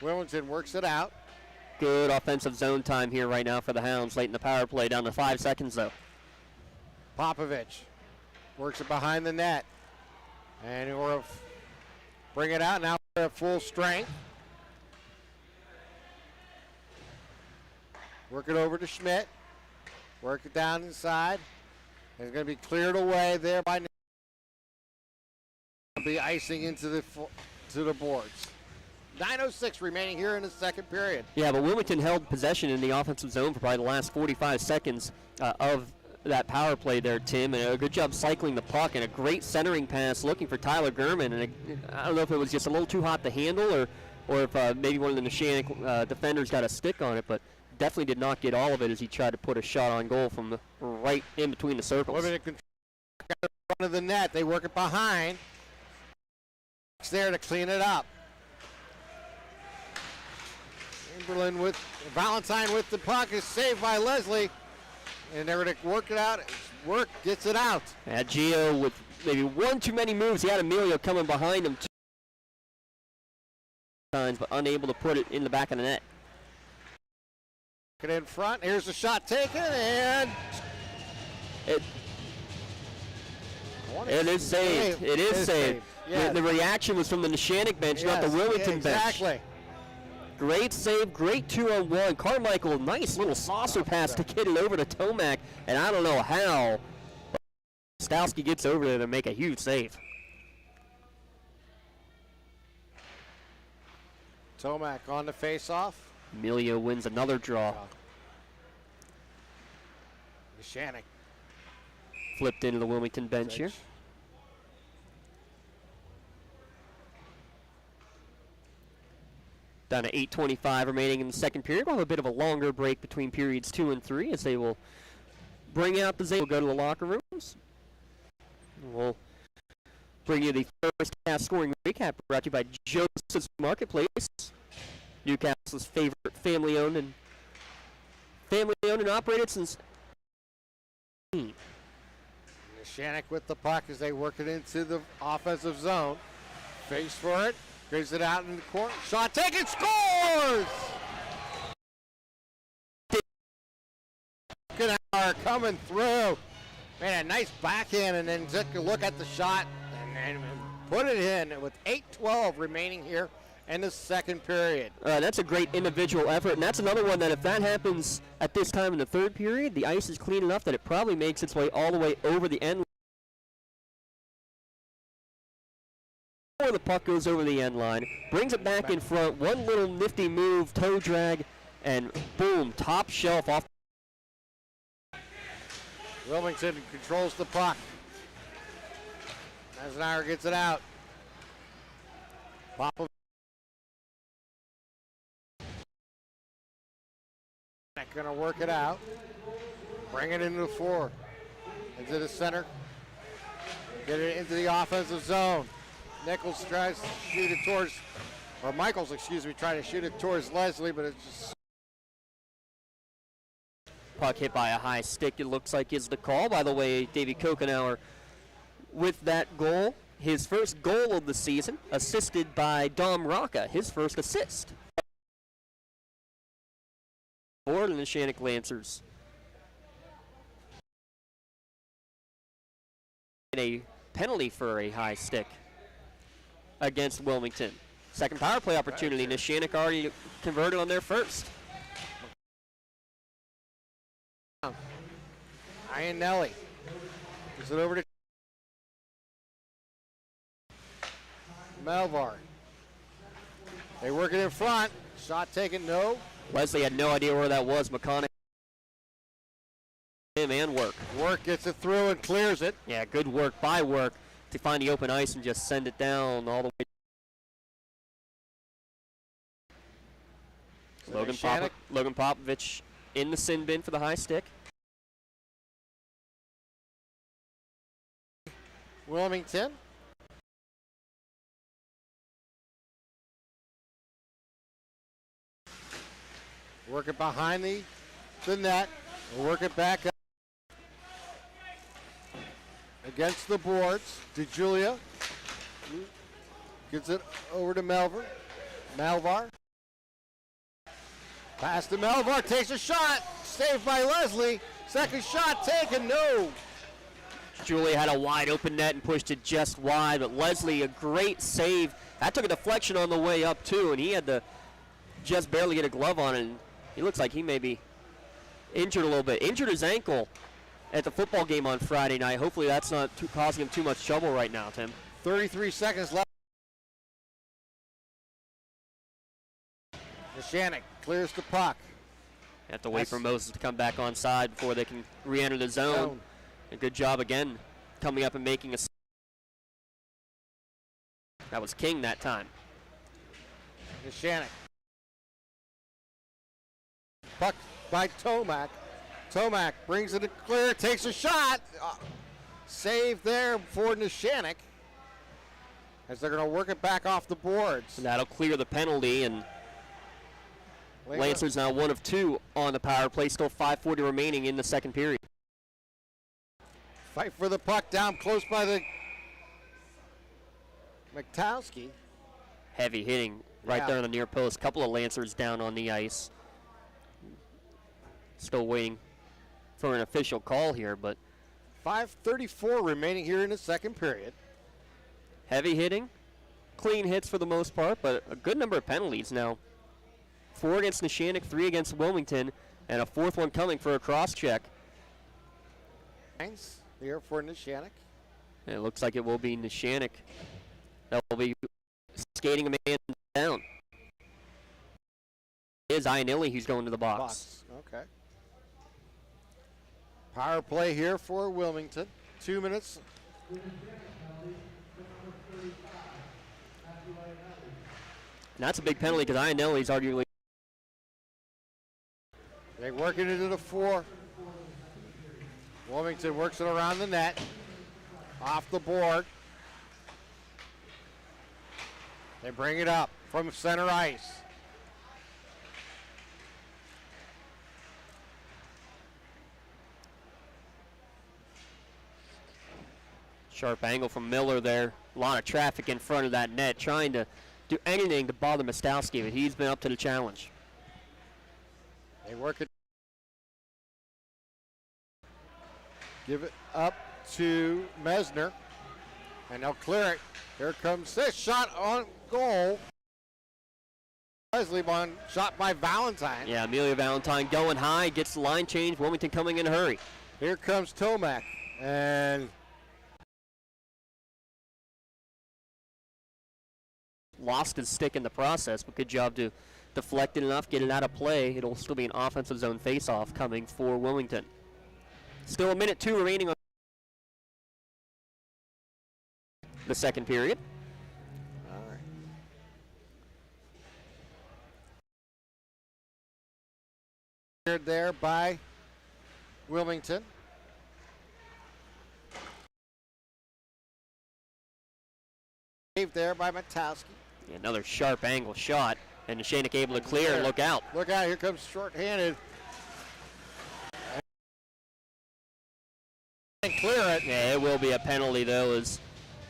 Wilmington works it out. Good offensive zone time here right now for the Hounds late in the power play, down to 5 seconds though. Popovich works it behind the net. And we'll bring it out now. We're at full strength. Work it over to Schmidt. Work it down inside. It's going to be cleared away there by. Be icing into the to the boards. 9:06 remaining here in the second period. Yeah, but Wilmington held possession in the offensive zone for probably the last 45 seconds of that power play there, Tim, and a good job cycling the puck and a great centering pass looking for Tyler Gurman. And I don't know if it was just a little too hot to handle or if maybe one of the Neshannock defenders got a stick on it, but definitely did not get all of it as he tried to put a shot on goal from the right in between the circles. In front of the net, they work it behind. It's there to clean it up. Chamberlain with Valentine with the puck is saved by Leslie. And they're going to work it out. Work gets it out. Gio with maybe one too many moves. He had Emilio coming behind him two times, but unable to put it in the back of the net. Get in front. Here's the shot taken, and it is saved. It is saved. Yes. The reaction was from the Neshannock bench, not the Wilmington bench. Exactly. Great save, great 2-on-1. Carmichael, nice little saucer pass to get it over to Tomac, and I don't know how, but Stowski gets over there to make a huge save. Tomac on the face-off. Emilio wins another draw. Neshannock flipped into the Wilmington bench here. Down to 8:25 remaining in the second period. We'll have a bit of a longer break between periods 2 and 3 as they will bring out the Zay. We'll go to the locker rooms. We'll bring you the first half scoring recap brought to you by Joseph's Marketplace, Newcastle's favorite family-owned and operated since. Neshannock with the puck as they work it into the offensive zone. Face for it. Gives it out in the corner. Shot taken. Scores! Are coming through. Man, a nice backhand, and then took a look at the shot and put it in with 8:12 remaining here in the second period. That's a great individual effort, and that's another one that if that happens at this time in the third period, the ice is clean enough that it probably makes its way all the way over the end. Before the puck goes over the end line, brings it back in front, one little nifty move, toe drag, and boom, top shelf off. Wilmington controls the puck. Eisenhower gets it out. Popovic. Gonna work it out. Bring it into the floor. Into the center. Get it into the offensive zone. Nichols tries to shoot it towards, or Michaels, excuse me, trying to shoot it towards Leslie, but it's just. Puck hit by a high stick, it looks like is the call. By the way, Davey Kokenauer with that goal, his first goal of the season, assisted by Dom Rocca, his first assist. For the Neshannock Lancers. A penalty for a high stick against Wilmington. Second power play opportunity. Neshannock already converted on their first. Iannelli gives it over to Malvar. They work it in front. Shot taken, no. Leslie had no idea where that was. McConaughey and work. Work gets it through and clears it. Yeah, good work by Work to find the open ice and just send it down all the way. Logan Popovich in the sin bin for the high stick. Wilmington. Work it behind the net. Work it back up. Against the boards. DeJulia gets it over to Malvar. Pass to Malvar. Takes a shot. Saved by Leslie. Second shot taken. No. Julia had a wide open net and pushed it just wide, but Leslie, a great save. That took a deflection on the way up, too, and he had to just barely get a glove on it. And he looks like he may be injured a little bit. Injured his ankle at the football game on Friday night. Hopefully that's not causing him too much trouble right now, Tim. 33 seconds left. Neshannock clears the puck. Have to wait for Moses to come back on side before they can re-enter the zone. A good job again coming up and making a. That was King that time. Neshannock. Puck by Tomac. Tomac brings it to clear, takes a shot. Save there for Neshannock as they're going to work it back off the boards. And that'll clear the penalty, and Lancers now 1 of 2 on the power play. Still 5:40 remaining in the second period. Fight for the puck down close by the Miktowski. Heavy hitting right there on the near post. Couple of Lancers down on the ice. Still waiting for an official call here, but 5:34 remaining here in the second period. Heavy hitting, clean hits for the most part, but a good number of penalties now. 4 against Neshannock, 3 against Wilmington, and a 4th one coming for a cross check. Here for Neshannock. It looks like it will be Neshannock that will be skating a man down. It is Ionelli who's going to the box. Okay. Power play here for Wilmington. 2 minutes. And that's a big penalty because Ionelli's arguably. They work it into the 4. Wilmington works it around the net. Off the board. They bring it up from center ice. Sharp angle from Miller there. A lot of traffic in front of that net, trying to do anything to bother Mostowski, but he's been up to the challenge. They work it. Give it up to Mesner, and they'll clear it. Here comes this shot on goal. Leslie Bond shot by Valentine. Yeah, Amelia Valentine going high, gets the line change. Wilmington coming in a hurry. Here comes Tomac, and lost his stick in the process, but good job to deflect it enough, get it out of play. It'll still be an offensive zone face-off coming for Wilmington. Still 1:02 remaining on the second period. All right. Cleared there by Wilmington. Saved there by Matowski. Another sharp angle shot, and Neshannock able to clear and look out. Look out, here comes short-handed. And clear it. Yeah, it will be a penalty though, as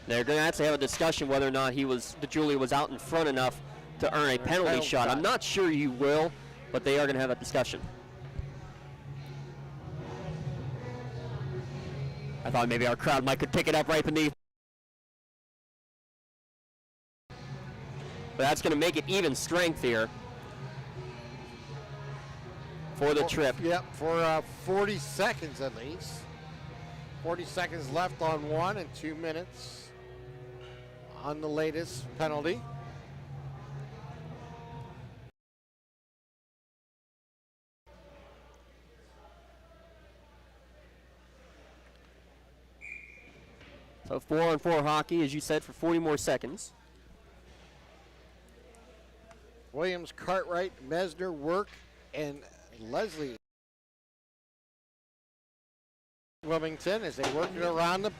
they're going to have to have a discussion whether or not DeJulia was out in front enough to earn a penalty shot. I'm not sure you will, but they are going to have a discussion. I thought maybe our crowd might could pick it up right beneath. But that's going to make it even strength here for the trip. Yep, for 40 seconds at least. 40 seconds left on 1 and 2 minutes on the latest penalty. So 4-on-4 hockey, as you said, for 40 more seconds. Williams, Cartwright, Mesner, Work, and Leslie Wilmington as they work it around the.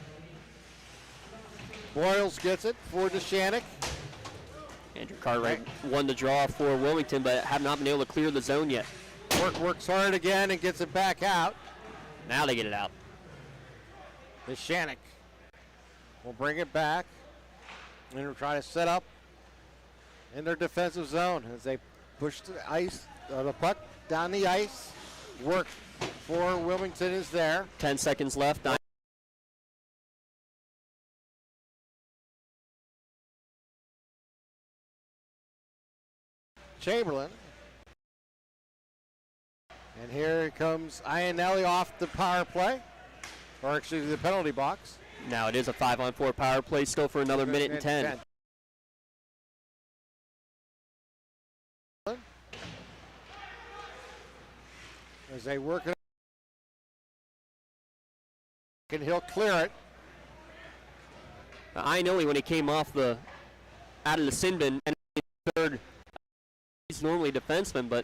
Boyles gets it for Neshannock. Andrew Cartwright won the draw for Wilmington, but have not been able to clear the zone yet. Work works hard again and gets it back out. Now they get it out. Neshannock will bring it back and will try to set up in their defensive zone as they push the ice, the puck down the ice. Work for Wilmington is there. 10 seconds left. Chamberlain. And here comes Ionelli off the power play, or actually the penalty box. Now it is a 5-on-4 power play still for another minute and 10. as they work it. And he'll clear it. I know when he came off out of the sin bin and third, he's normally a defenseman, but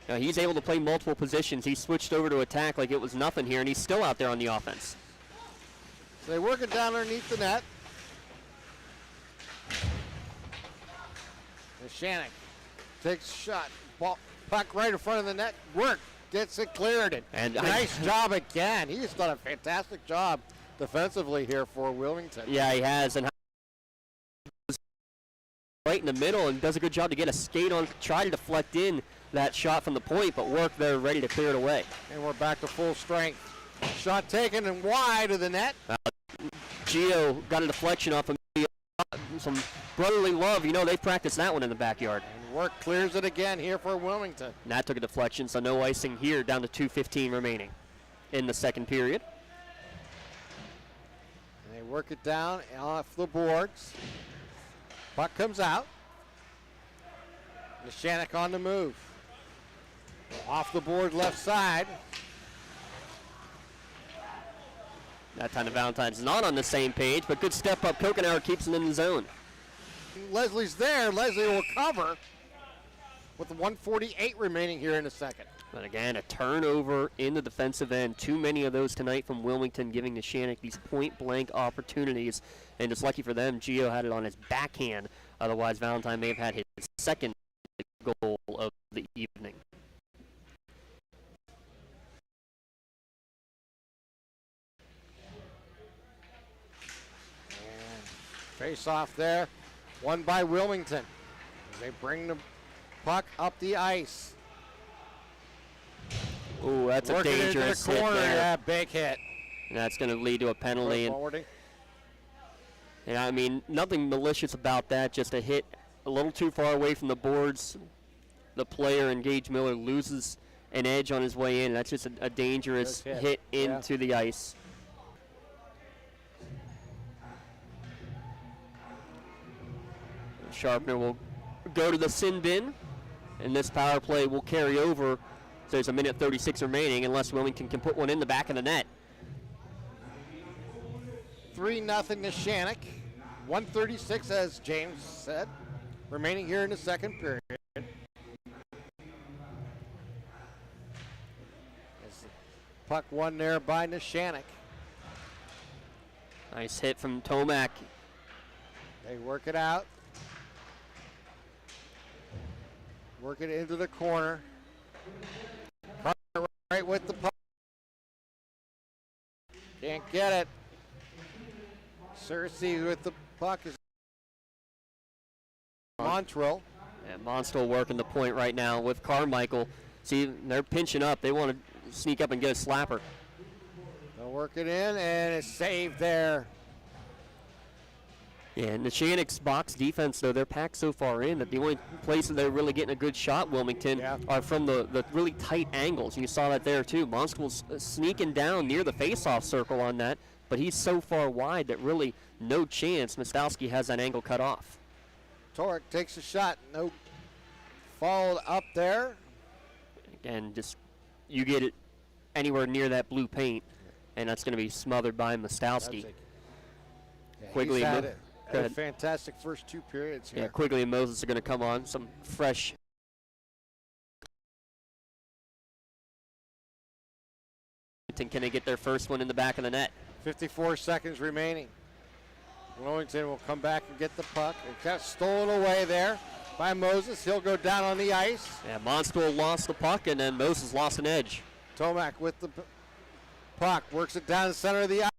he's able to play multiple positions. He switched over to attack like it was nothing here, and he's still out there on the offense. So they work it down underneath the net. Neshannock takes a shot. Ball, puck right in front of the net. Work. Gets it cleared. And nice job again. He's done a fantastic job defensively here for Wilmington. Yeah, he has. And right in the middle and does a good job to get a skate on, try to deflect in that shot from the point, but Work there ready to clear it away. And we're back to full strength. Shot taken and wide of the net. Gio got a deflection off of some brotherly love. They practiced that one in the backyard. And Work clears it again here for Wilmington. And that took a deflection, so no icing here, down to 2:15 remaining in the second period. And they work it down off the boards. Puck comes out. Neshannock on the move. Off the board left side. That time the Valentine's not on the same page, but good step up. Kokenauer keeps it in the zone. Leslie's there. Leslie will cover with 1:48 remaining here in the second. But again, a turnover in the defensive end. Too many of those tonight from Wilmington, giving Neshannock these point-blank opportunities. And just lucky for them, Gio had it on his backhand. Otherwise, Valentine may have had his second goal of the evening. Face off there, won by Wilmington. They bring the puck up the ice. Ooh, that's a dangerous hit there. Yeah, big hit. And that's going to lead to a penalty. And I mean, nothing malicious about that, just a hit a little too far away from the boards. The player, Gage Miller, loses an edge on his way in. That's just a dangerous hit into the ice. Sharpner will go to the sin bin, and this power play will carry over. So there's 1:36 remaining, unless Wilmington can put one in the back of the net. 3-0 Neshannock. 1:36, as James said, remaining here in the second period. Puck won there by Neshannock. Nice hit from Tomac. They work it out. Work it into the corner. Right with the puck. Can't get it. Cersei with the puck is Montrell. And Monstrel working the point right now with Carmichael. See, they're pinching up. They want to sneak up and get a slapper. They'll work it in, and it's saved there. Yeah, Neshannock's box defense, though, they're packed so far in that the only places they're really getting a good shot, Wilmington, are from the really tight angles. You saw that there, too. Monstrel's sneaking down near the face-off circle on that, but he's so far wide that really no chance Mostowski has that angle cut off. Torek takes a shot. No, followed up there. Again, just you get it anywhere near that blue paint, and that's going to be smothered by Mostowski. Quigley had a fantastic first two periods here. Yeah, Quigley and Moses are going to come on. Some fresh. Can they get their first one in the back of the net? 54 seconds remaining. Wilmington will come back and get the puck. It got stolen away there by Moses. He'll go down on the ice. Yeah, Monstrel lost the puck, and then Moses lost an edge. Tomac with the puck. Works it down the center of the ice.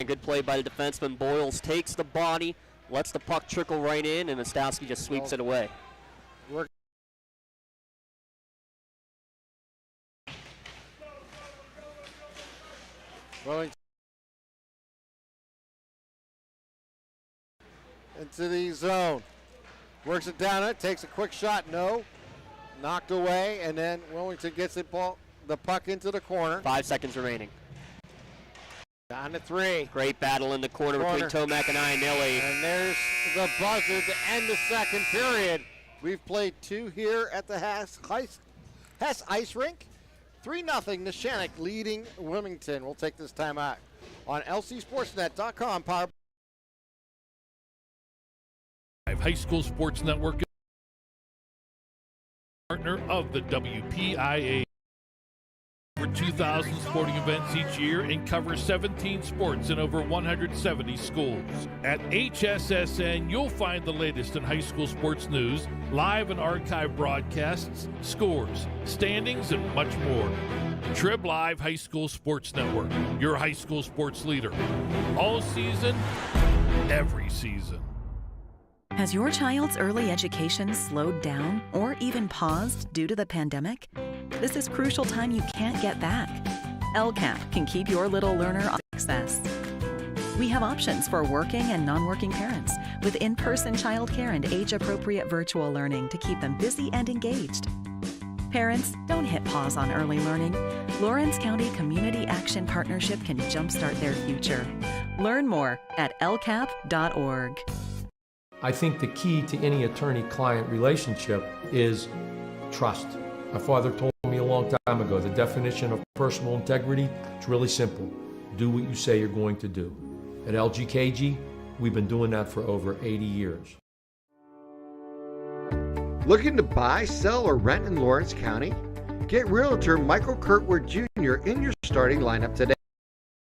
Good play by the defenseman. Boyles takes the body, lets the puck trickle right in, and Mostowski just sweeps it away. Wellington into the zone. Works it down it, takes a quick shot, no. Knocked away, and then Wilmington gets the puck into the corner. 5 seconds remaining. Down to 3. Great battle in the corner between Tomac and Ionelli. And there's the buzzer to end the second period. We've played 2 here at the Hess Ice Rink. 3-0 Neshannock leading Wilmington. We'll take this time out on lcsportsnet.com. Power High School Sports Network, partner of the WPIA. Over 2,000 sporting events each year and covers 17 sports in over 170 schools. At HSSN, you'll find the latest in high school sports news, live and archive broadcasts, scores, standings, and much more. Trib Live High School Sports Network, your high school sports leader. All season, every season. Has your child's early education slowed down or even paused due to the pandemic? This is crucial time you can't get back. LCAP can keep your little learner on success. We have options for working and non-working parents with in-person childcare and age-appropriate virtual learning to keep them busy and engaged. Parents, don't hit pause on early learning. Lawrence County Community Action Partnership can jumpstart their future. Learn more at lcap.org. I think the key to any attorney-client relationship is trust. My father told me a long time ago, the definition of personal integrity is really simple. Do what you say you're going to do. At LGKG, we've been doing that for over 80 years. Looking to buy, sell, or rent in Lawrence County? Get Realtor Michael Kirkwood Jr. in your starting lineup today.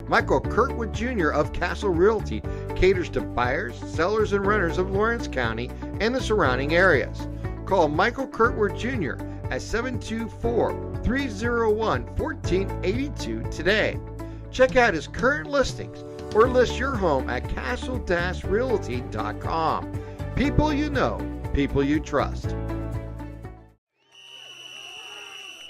Michael Kirkwood Jr. of Castle Realty caters to buyers, sellers, and renters of Lawrence County and the surrounding areas. Call Michael Kirkwood Jr. at 724-301-1482 today. Check out his current listings or list your home at castle-realty.com. People you know, people you trust.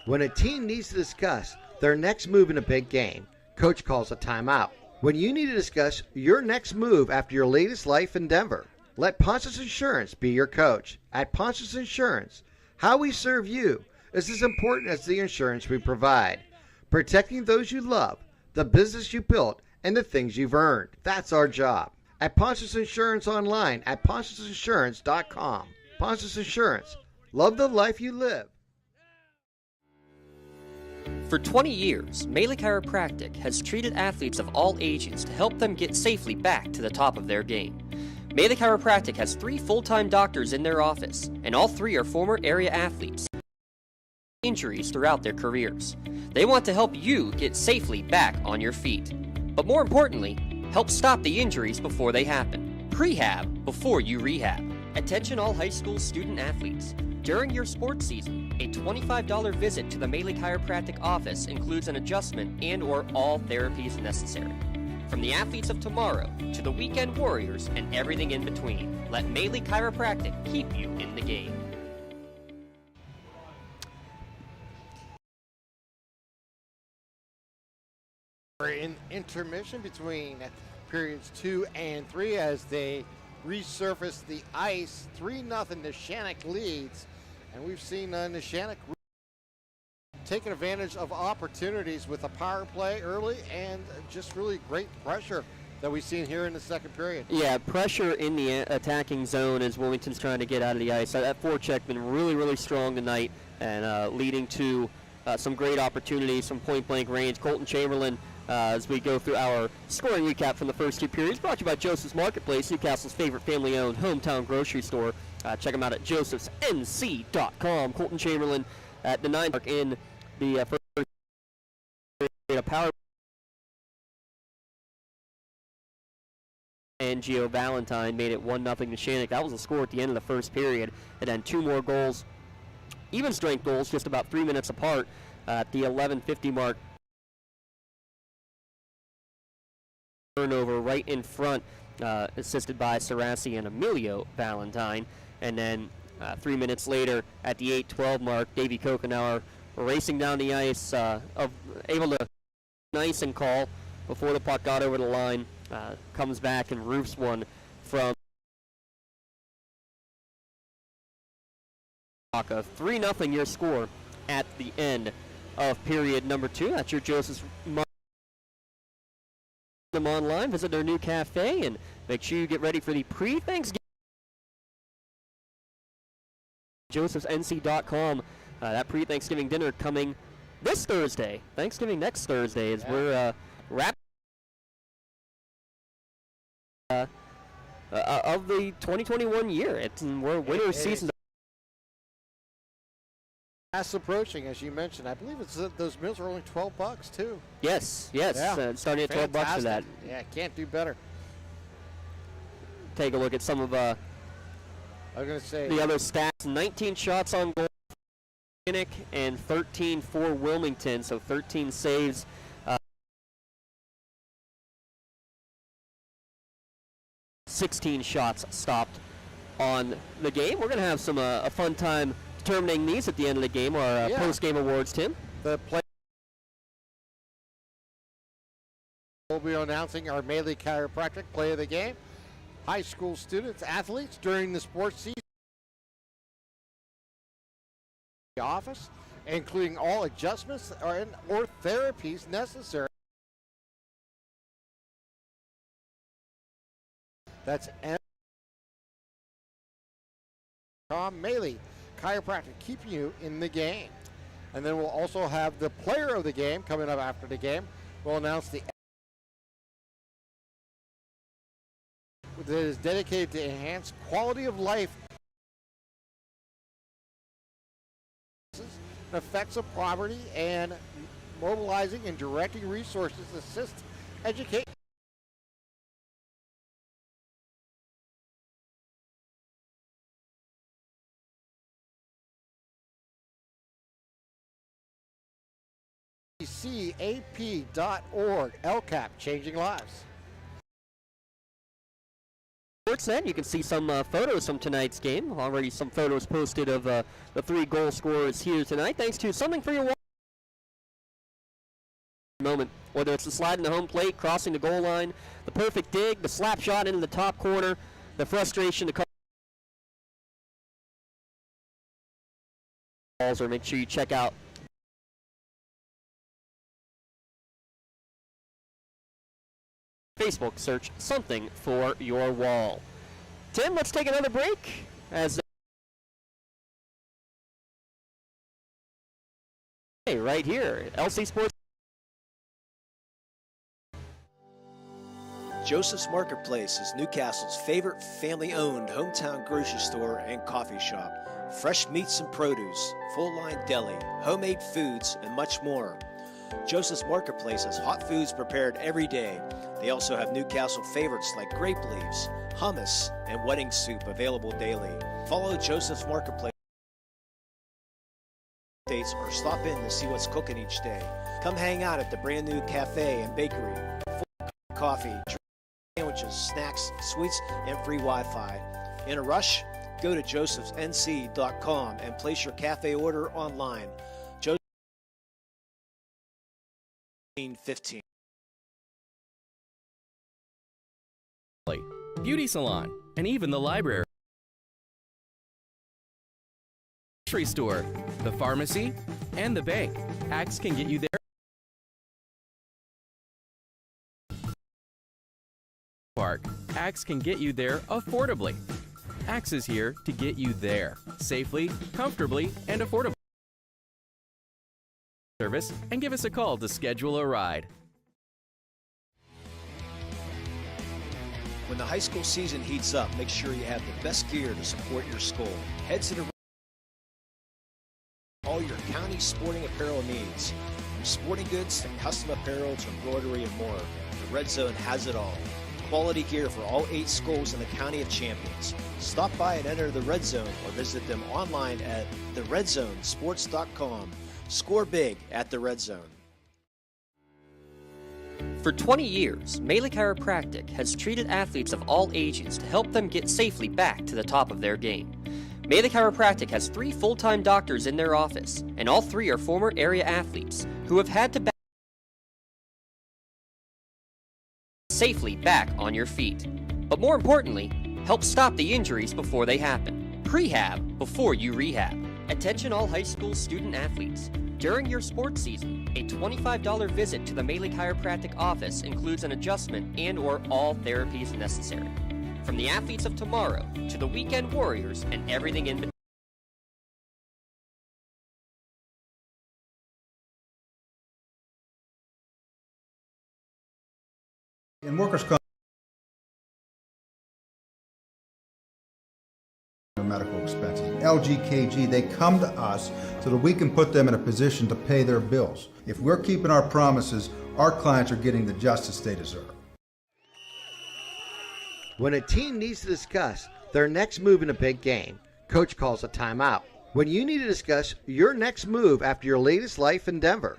When a team needs to discuss their next move in a big game, Coach calls a timeout. When you need to discuss your next move after your latest life endeavor, let Ponce's Insurance be your coach. At Ponce's Insurance, how we serve you is as important as the insurance we provide. Protecting those you love, the business you built, and the things you've earned. That's our job. At Ponce's Insurance online at poncesinsurance.com. Ponce's Insurance. Love the life you live. For 20 years, Melee Chiropractic has treated athletes of all ages to help them get safely back to the top of their game. Melee Chiropractic has 3 full-time doctors in their office, and all 3 are former area athletes with injuries throughout their careers. They want to help you get safely back on your feet. But more importantly, help stop the injuries before they happen. Prehab before you rehab. Attention all high school student athletes. During your sports season, a $25 visit to the Melee Chiropractic office includes an adjustment and/or all therapies necessary. From the athletes of tomorrow to the weekend warriors and everything in between, let Melee Chiropractic keep you in the game. We're in intermission between periods 2 and 3 as they resurface the ice. 3-0 Neshannock leads. And we've seen Neshannock taking advantage of opportunities with a power play early and just really great pressure that we've seen here in the second period. Yeah, pressure in the attacking zone as Wilmington's trying to get out of the ice. That forecheck been really, really strong tonight and leading to some great opportunities from point-blank range. Colton Chamberlain, as we go through our scoring recap from the first 2 periods, brought to you by Joseph's Marketplace, Newcastle's favorite family-owned hometown grocery store. Check them out at josephsnc.com. Colton Chamberlain at the 9th mark in the first period of power. And Gio Valentine made it 1-0 Neshannock. That was a score at the end of the first period. And then 2 more goals, even strength goals, just about 3 minutes apart at the 11:50 mark. Turnover right in front, assisted by Sarassi and Emilio Valentine. And then 3 minutes later, at the 8:12 mark, Davey Kokenauer racing down the ice, able to nice and call before the puck got over the line. Comes back and roofs one from a 3-0 your score at the end of period number 2. That's your Joseph's them online. Visit their new cafe and make sure you get ready for the pre-Thanksgiving. josephsnc.com. That pre-Thanksgiving dinner coming this Thursday. Thanksgiving next Thursday as we're wrapping of the 2021 year. We're winter season. Fast approaching, as you mentioned. I believe those meals are only $12 too. Yes. Starting at $12 for that. Yeah, can't do better. Take a look at some of I was going to say the other stats. 19 shots on goal for Neshannock and 13 for Wilmington, so 13 saves. 16 shots stopped on the game. We're going to have some a fun time determining these at the end of the game, our post-game awards, Tim. The play we'll be announcing our Maley Chiropractic play of the game. High school students, athletes during the sports season. The office, including all adjustments or therapies necessary. That's Tom Maley Chiropractic, keeping you in the game. And then we'll also have the player of the game coming up after the game. We'll announce the that is dedicated to enhance quality of life, effects of poverty, and mobilizing and directing resources to assist education. CAP.org. LCAP, changing lives. SportsNet, you can see some photos from tonight's game. Already some photos posted of the 3 goal scorers here tonight. Thanks to Something for Your moment, whether it's the slide in the home plate, crossing the goal line, the perfect dig, the slap shot into the top corner, the frustration to call balls, or make sure you check out Facebook, search Something for Your Wall. Tim, let's take another break as right here, LC Sports. Joseph's Marketplace is Newcastle's favorite family-owned hometown grocery store and coffee shop. Fresh meats and produce, full-line deli, homemade foods, and much more. Joseph's Marketplace has hot foods prepared every day. They also have Newcastle favorites like grape leaves, hummus, and wedding soup available daily. Follow Joseph's Marketplace or stop in to see what's cooking each day. Come hang out at the brand new cafe and bakery. Full coffee, sandwiches, snacks, sweets, and free Wi-Fi. In a rush? Go to josephsnc.com and place your cafe order online. 15. Beauty salon, and even the library, grocery store, the pharmacy, and the bank. Axe can get you there. Park. Axe can get you there affordably. Axe is here to get you there safely, comfortably, and affordably. Service, and give us a call to schedule a ride. When the high school season heats up, make sure you have the best gear to support your school. Head to the all your county sporting apparel needs. From sporting goods to custom apparel to embroidery and more, the Red Zone has it all. Quality gear for all 8 schools in the County of Champions. Stop by and enter the Red Zone or visit them online at theredzzonesports.com. Score big at the Red Zone. For 20 years, Maley Chiropractic has treated athletes of all ages to help them get safely back to the top of their game. Maley Chiropractic has 3 full-time doctors in their office, and all 3 are former area athletes who have had to safely back on your feet. But more importantly, help stop the injuries before they happen. Prehab before you rehab. Attention all high school student athletes. During your sports season, a $25 visit to the Maley Chiropractic office includes an adjustment and/or all therapies necessary. From the athletes of tomorrow to the weekend warriors and everything in between. In workers' comp, medical expenses. LGKG, they come to us so that we can put them in a position to pay their bills. If we're keeping our promises, our clients are getting the justice they deserve. When a team needs to discuss their next move in a big game, coach calls a timeout. When you need to discuss your next move after your latest life endeavor.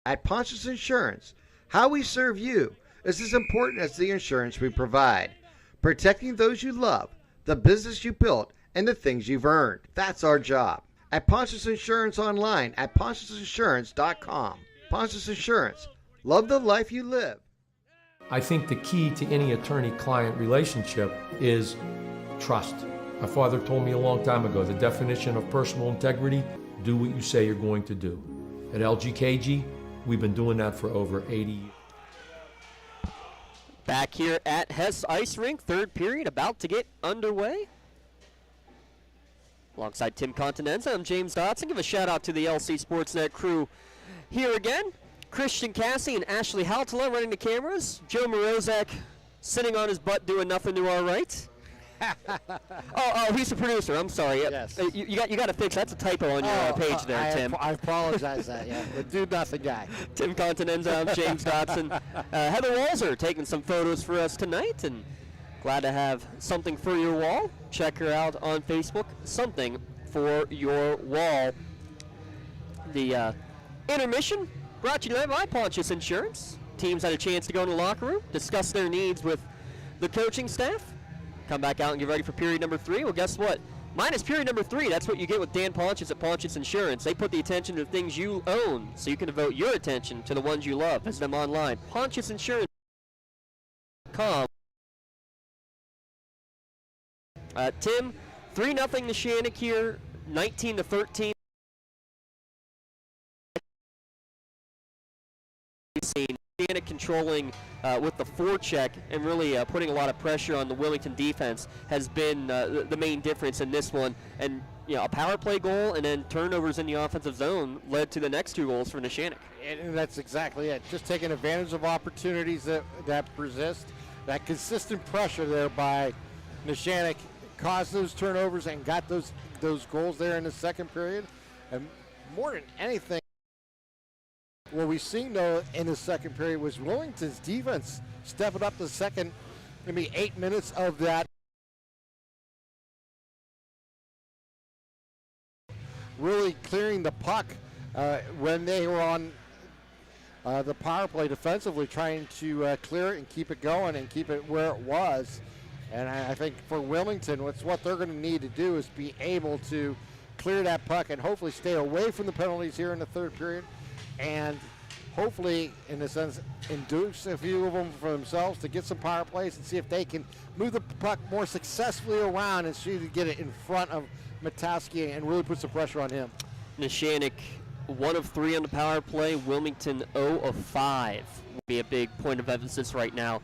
At Pontius Insurance, how we serve you is as important as the insurance we provide. Protecting those you love, the business you built, and the things you've earned. That's our job. At Pontius Insurance online at pontiusinsurance.com. Pontius Insurance. Love the life you live. I think the key to any attorney-client relationship is trust. My father told me a long time ago, the definition of personal integrity, do what you say you're going to do. At LGKG, we've been doing that for over 80 years. Back here at Hess Ice Rink, third period about to get underway. Alongside Tim Continenza, I'm James Dotson. Give a shout out to the LC SportsNet crew here again. Christian Cassie and Ashley Haltala running the cameras. Joe Morozak sitting on his butt doing nothing to our right. oh, he's the producer. I'm sorry. Yes. You got to fix. That's a typo on your page there, Tim. I apologize that. Yeah, the do nothing guy. Tim Continenza, I'm James Dotson. Heather Walzer taking some photos for us tonight, and glad to have something for your wall. Check her out on Facebook. Something for your wall. The intermission brought to you by Pontius Insurance. Teams had a chance to go in the locker room, discuss their needs with the coaching staff. Come back out and get ready for period number 3. Well, guess what? Minus period number 3, that's what you get with Dan Pontius at Pontius Insurance. They put the attention to the things you own, so you can devote your attention to the ones you love. Visit them online, pontiusinsurance.com. Tim, 3-0 Neshannock here, 19-13. Neshannock controlling with the forecheck and really putting a lot of pressure on the Wilmington defense has been the main difference in this one. And a power play goal and then turnovers in the offensive zone led to the next 2 goals for Neshannock. And that's exactly it. Just taking advantage of opportunities that persist. That consistent pressure there by Neshannock caused those turnovers and got those goals there in the second period. And more than anything, what we've seen, though, in the second period was Wilmington's defense stepping up the second, maybe 8 minutes of that. Really clearing the puck when they were on the power play defensively, trying to clear it and keep it going and keep it where it was. And I think for Wilmington, what they're going to need to do is be able to clear that puck and hopefully stay away from the penalties here in the third period. And hopefully, in a sense, induce a few of them for themselves to get some power plays and see if they can move the puck more successfully around and see to get it in front of Matowski and really put some pressure on him. Neshannock 1 of 3 on the power play. Wilmington 0 of 5 will be a big point of emphasis right now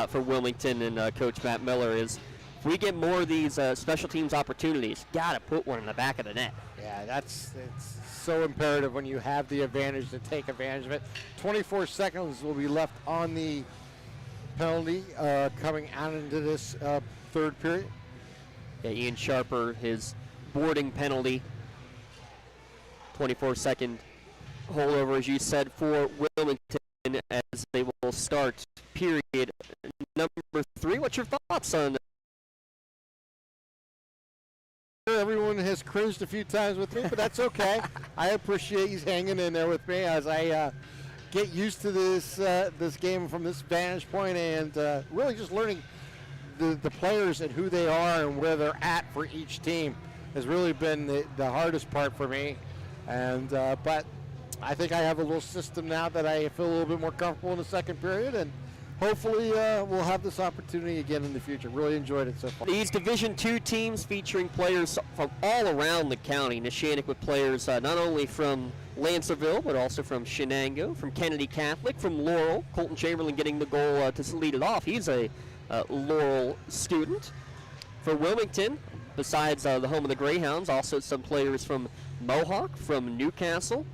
for Wilmington and Coach Matt Miller is if we get more of these special teams opportunities, got to put one in the back of the net. Yeah, it's so imperative when you have the advantage to take advantage of it. 24 seconds will be left on the penalty coming out into this third period. Yeah, Ian Sharper, his boarding penalty. 24-second holdover, as you said, for Wilmington as they will start period number 3. What's your thoughts on that? Everyone has cringed a few times with me, but that's okay. I appreciate you hanging in there with me as I get used to this game from this vantage point and really just learning the players and who they are and where they're at for each team has really been the hardest part for me. And but I think I have a little system now that I feel a little bit more comfortable in the second period, and hopefully we'll have this opportunity again in the future. Really enjoyed it so far. These Division II teams featuring players from all around the county. Neshannock with players not only from Lancerville, but also from Shenango, from Kennedy Catholic, from Laurel. Colton Chamberlain getting the goal to lead it off. He's a Laurel student. For Wilmington, besides the home of the Greyhounds, also some players from Mohawk, from Newcastle,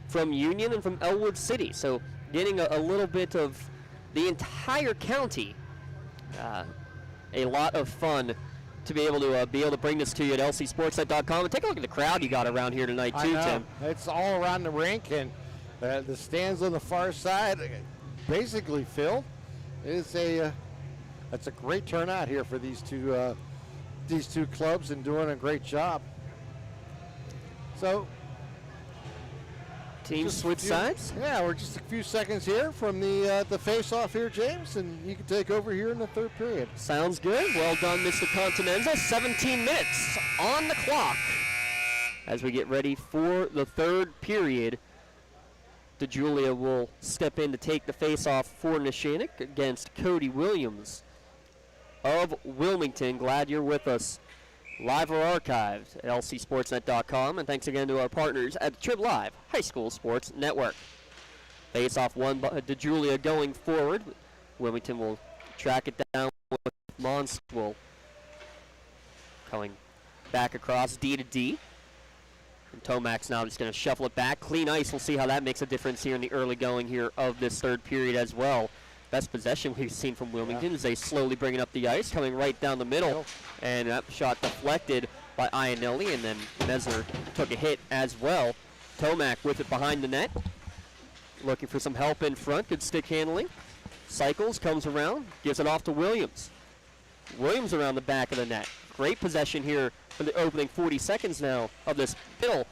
from Union, and from Elwood City. So getting a little bit of the entire county. A lot of fun to be able to bring this to you at lcsportsnet.com. And take a look at the crowd you got around here tonight too, Tim. It's all around the rink, and the stands on the far side basically filled. It's a great turnout here for these two clubs, and doing a great job. So teams switch sides? Yeah, we're just a few seconds here from the face-off here, James, and you can take over here in the third period. Sounds good. Well done, Mr. Continenza. 17 minutes on the clock as we get ready for the third period. DeJulia will step in to take the face-off for Neshannock against Cody Williams of Wilmington. Glad you're with us live or archived at lcsportsnet.com, and thanks again to our partners at Trib Live High School Sports Network. Face-off one by DeJulia going forward. Wilmington will track it down with Monswell coming back across D to D. And Tomac's now just going to shuffle it back. Clean ice. We'll see how that makes a difference here in the early going here of this third period as well. Best possession we've seen from Wilmington as they slowly bring it up the ice, coming right down the middle. And that shot deflected by Ionelli, and then Mesner took a hit as well. Tomac with it behind the net, looking for some help in front. Good stick handling. Cycles, comes around, gives it off to Williams. Williams around the back of the net. Great possession here for the opening 40 seconds now of this middle.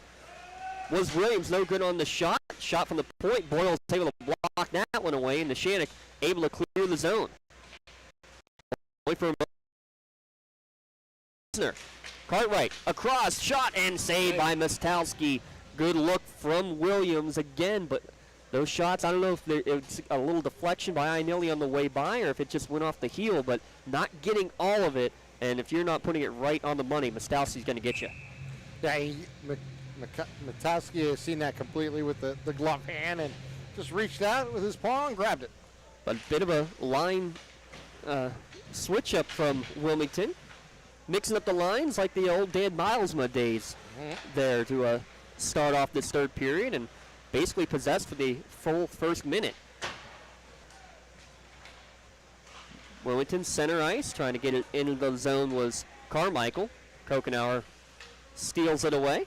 Was Williams no good on the shot? Shot from the point. Boyle's able to block that one away, and Neshannock able to clear the zone. Point for Mesner. Cartwright across, shot and saved by Mostalski. Good look from Williams again, but those shots, I don't know if it's a little deflection by Ionelli on the way by or if it just went off the heel, but not getting all of it. And if you're not putting it right on the money, Mostalski's going to get you. Yeah, Mostalski has seen that completely with the glove hand and just reached out with his paw and grabbed it. A bit of a line switch up from Wilmington. Mixing up the lines like the old Dan Milesma days there to start off this third period, and basically possessed for the full first minute. Wilmington center ice, trying to get it into the zone was Carmichael. Kokenauer steals it away.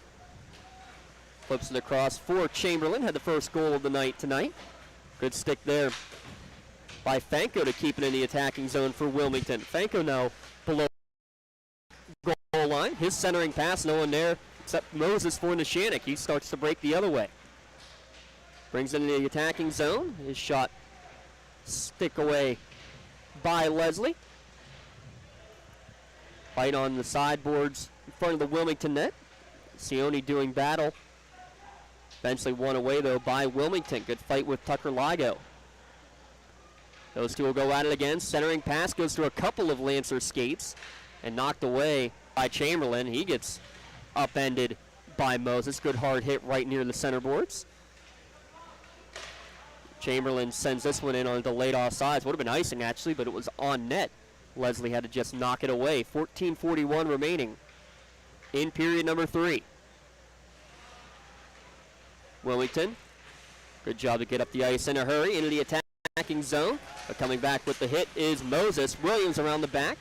Flips it across for Chamberlain, had the first goal of the night tonight. Good stick there by Fanko to keep it in the attacking zone for Wilmington. Fanko now below goal line. His centering pass, no one there except Moses for Neshannock. He starts to break the other way. Brings it into the attacking zone. His shot stick away by Leslie. Fight on the sideboards in front of the Wilmington net. Sione doing battle. Eventually won away, though, by Wilmington. Good fight with Tucker Ligo. Those two will go at it again. Centering pass goes through a couple of Lancer skates and knocked away by Chamberlain. He gets upended by Moses. Good hard hit right near the center boards. Chamberlain sends this one in on a delayed offsides. Would have been icing, actually, but it was on net. Leslie had to just knock it away. 14:41 remaining in period number 3. Wilmington, good job to get up the ice in a hurry into the attacking zone. But coming back with the hit is Moses. Williams around the back.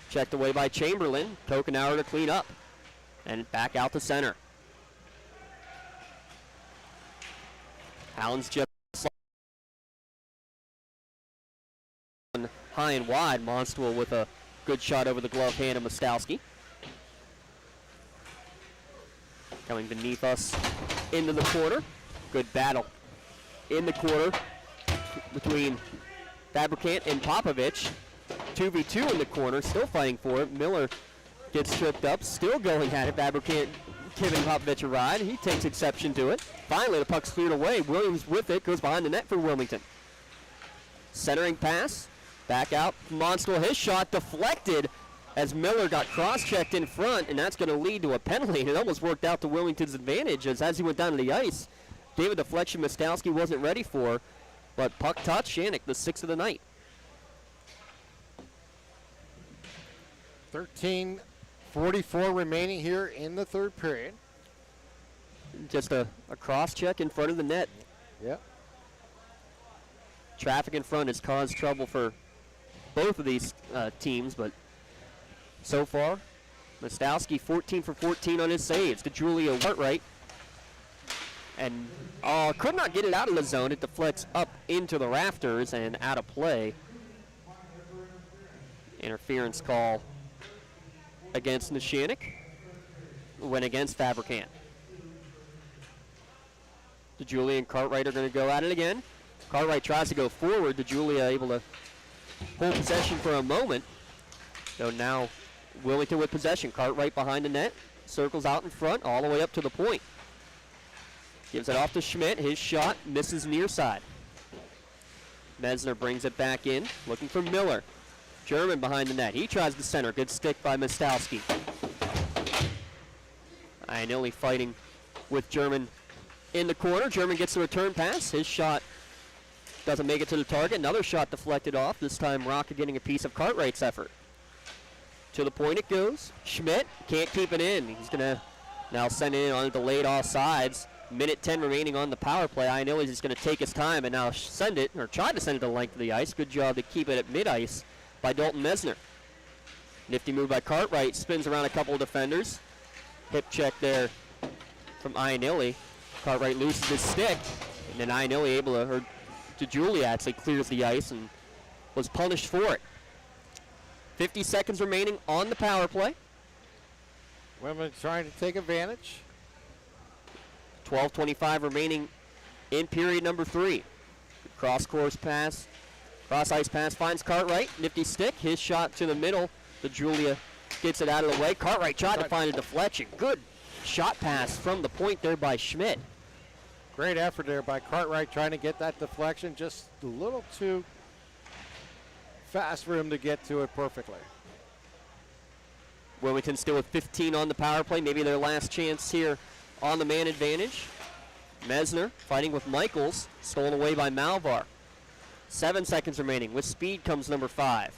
Checked away by Chamberlain. Kokenauer to clean up. And back out to center. Allen's just high and wide. Monstwell with a good shot over the glove hand of Mostalski. Coming beneath us into the corner. Good battle in the corner between Fabricant and Popovich. 2v2 in the corner, still fighting for it. Miller gets tripped up, still going at it. Fabricant giving Popovich a ride. He takes exception to it. Finally, the puck's cleared away. Williams with it, goes behind the net for Wilmington. Centering pass. Back out. Monskel, his shot deflected as Miller got cross-checked in front, and that's going to lead to a penalty. And it almost worked out to Wilmington's advantage as he went down to the ice. David deflection Mostowski wasn't ready for, but puck touch, Shannock, the 6th of the night. 13:44 remaining here in the third period. Just a cross-check in front of the net. Yep. Traffic in front has caused trouble for both of these teams, but so far, Mostowski 14 for 14 on his saves to Julia Cartwright. And could not get it out of the zone. It deflects up into the rafters and out of play. Interference call against Neshannock. Went against Fabricant. DeJulia and Cartwright are going to go at it again. Cartwright tries to go forward. DeJulia able to hold possession for a moment. So now Wilmington with possession. Cartwright behind the net. Circles out in front all the way up to the point. Gives it off to Schmidt. His shot misses near side. Mesner brings it back in. Looking for Miller. German behind the net. He tries to center. Good stick by Mostowski. Ionelli fighting with German in the corner. German gets the return pass. His shot doesn't make it to the target. Another shot deflected off. This time Rocket getting a piece of Cartwright's effort. To the point it goes. Schmidt can't keep it in. He's going to now send it in on a delayed offsides. Minute 10 remaining on the power play. Ionelli's just going to take his time and now send it, or try to send it to the length of the ice. Good job to keep it at mid-ice by Dalton Mesner. Nifty move by Cartwright. Spins around a couple of defenders. Hip check there from Ionelli. Cartwright loses his stick, and then Ionelli able to, or DeJulia actually clears the ice and was punished for it. 50 seconds remaining on the power play. Women trying to take advantage. 12:25 remaining in period number 3. Cross-course pass, cross-ice pass finds Cartwright. Nifty stick, his shot to the middle. DeJulia gets it out of the way. Cartwright tried to find a deflection. Good shot pass from the point there by Schmidt. Great effort there by Cartwright trying to get that deflection. Just a little too fast for him to get to it perfectly. Wilmington still with 15 on the power play. Maybe their last chance here on the man advantage. Mesner fighting with Michaels. Stolen away by Malvar. 7 seconds remaining. With speed comes number 5.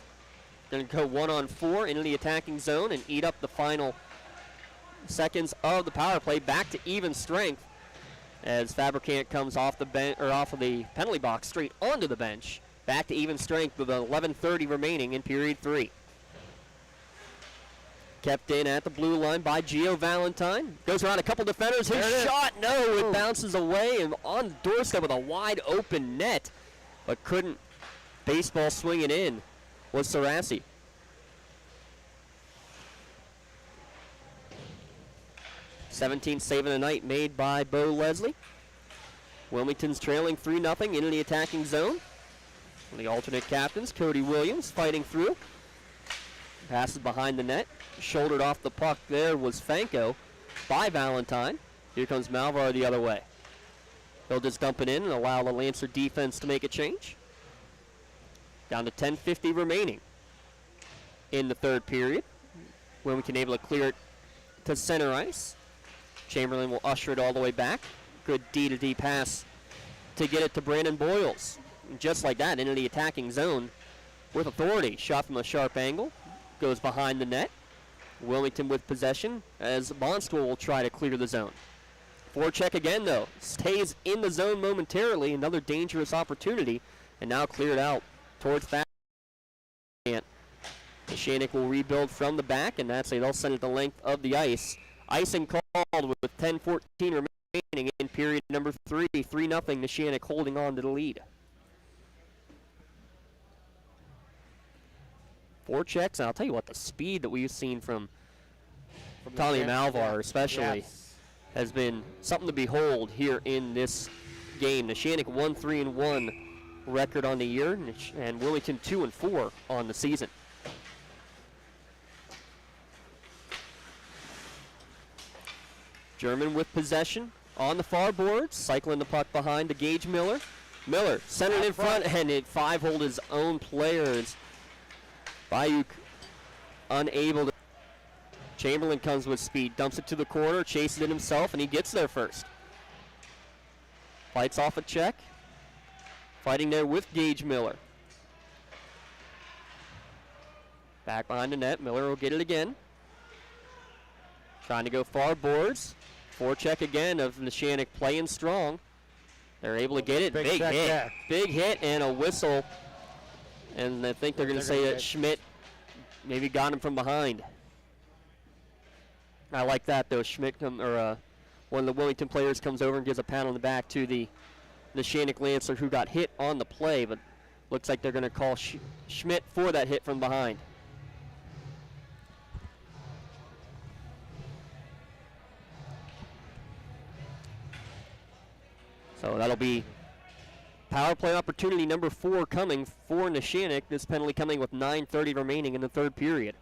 Going to go 1-on-4 into the attacking zone and eat up the final seconds of the power play. Back to even strength as Fabricant comes off the bench, or off of the penalty box straight onto the bench. Back to even strength with 11:30 remaining in period 3. Kept in at the blue line by Gio Valentine. Goes around a couple defenders. His shot, no, it bounces away and on the doorstep with a wide open net, but couldn't baseball swing it in was Sarassi. '17th save of the night made by Bo Leslie. Wilmington's trailing 3-0 into the attacking zone. The alternate captains, Cody Williams, fighting through. Passes behind the net. Shouldered off the puck there was Fanko by Valentine. Here comes Malvar the other way. They'll just dump it in and allow the Lancer defense to make a change. Down to 10:50 remaining in the third period. Wilmington able to clear it to center ice. Chamberlain will usher it all the way back. Good D-to-D pass to get it to Brandon Boyles. And just like that, into the attacking zone with authority. Shot from a sharp angle. Goes behind the net. Wilmington with possession as Bonstwell will try to clear the zone. Forecheck again, though. Stays in the zone momentarily. Another dangerous opportunity. And now cleared out towards that. Shannock will rebuild from the back, and that's it. They'll send it the length of the ice. Icing called with 10:14 remaining in period number 3. 3-0 Neshannock holding on to the lead. Forechecks, and I'll tell you what, the speed that we've seen from Tommy Malvar especially has been something to behold here in this game. Neshannock 1-3-1 record on the year, and Wilmington 2-4 on the season. German with possession on the far boards, cycling the puck behind to Gage Miller. Miller centered in front, and it five-holed his own players. Bayuk unable to. Chamberlain comes with speed, dumps it to the corner, chases it himself, and he gets there first. Fights off a check. Fighting there with Gage Miller. Back behind the net, Miller will get it again. Trying to go far boards. Forecheck again of Neshannock playing strong. They're able to get it. Big hit. Yeah. Big hit and a whistle. And I think they're going to say that Schmidt maybe got him from behind. I like that though. Schmidt one of the Wilmington players comes over and gives a pat on the back to the Neshannock Lancer who got hit on the play, but looks like they're going to call Schmidt for that hit from behind. So that'll be power play opportunity number 4 coming for Neshannock. This penalty coming with 9:30 remaining in the third period.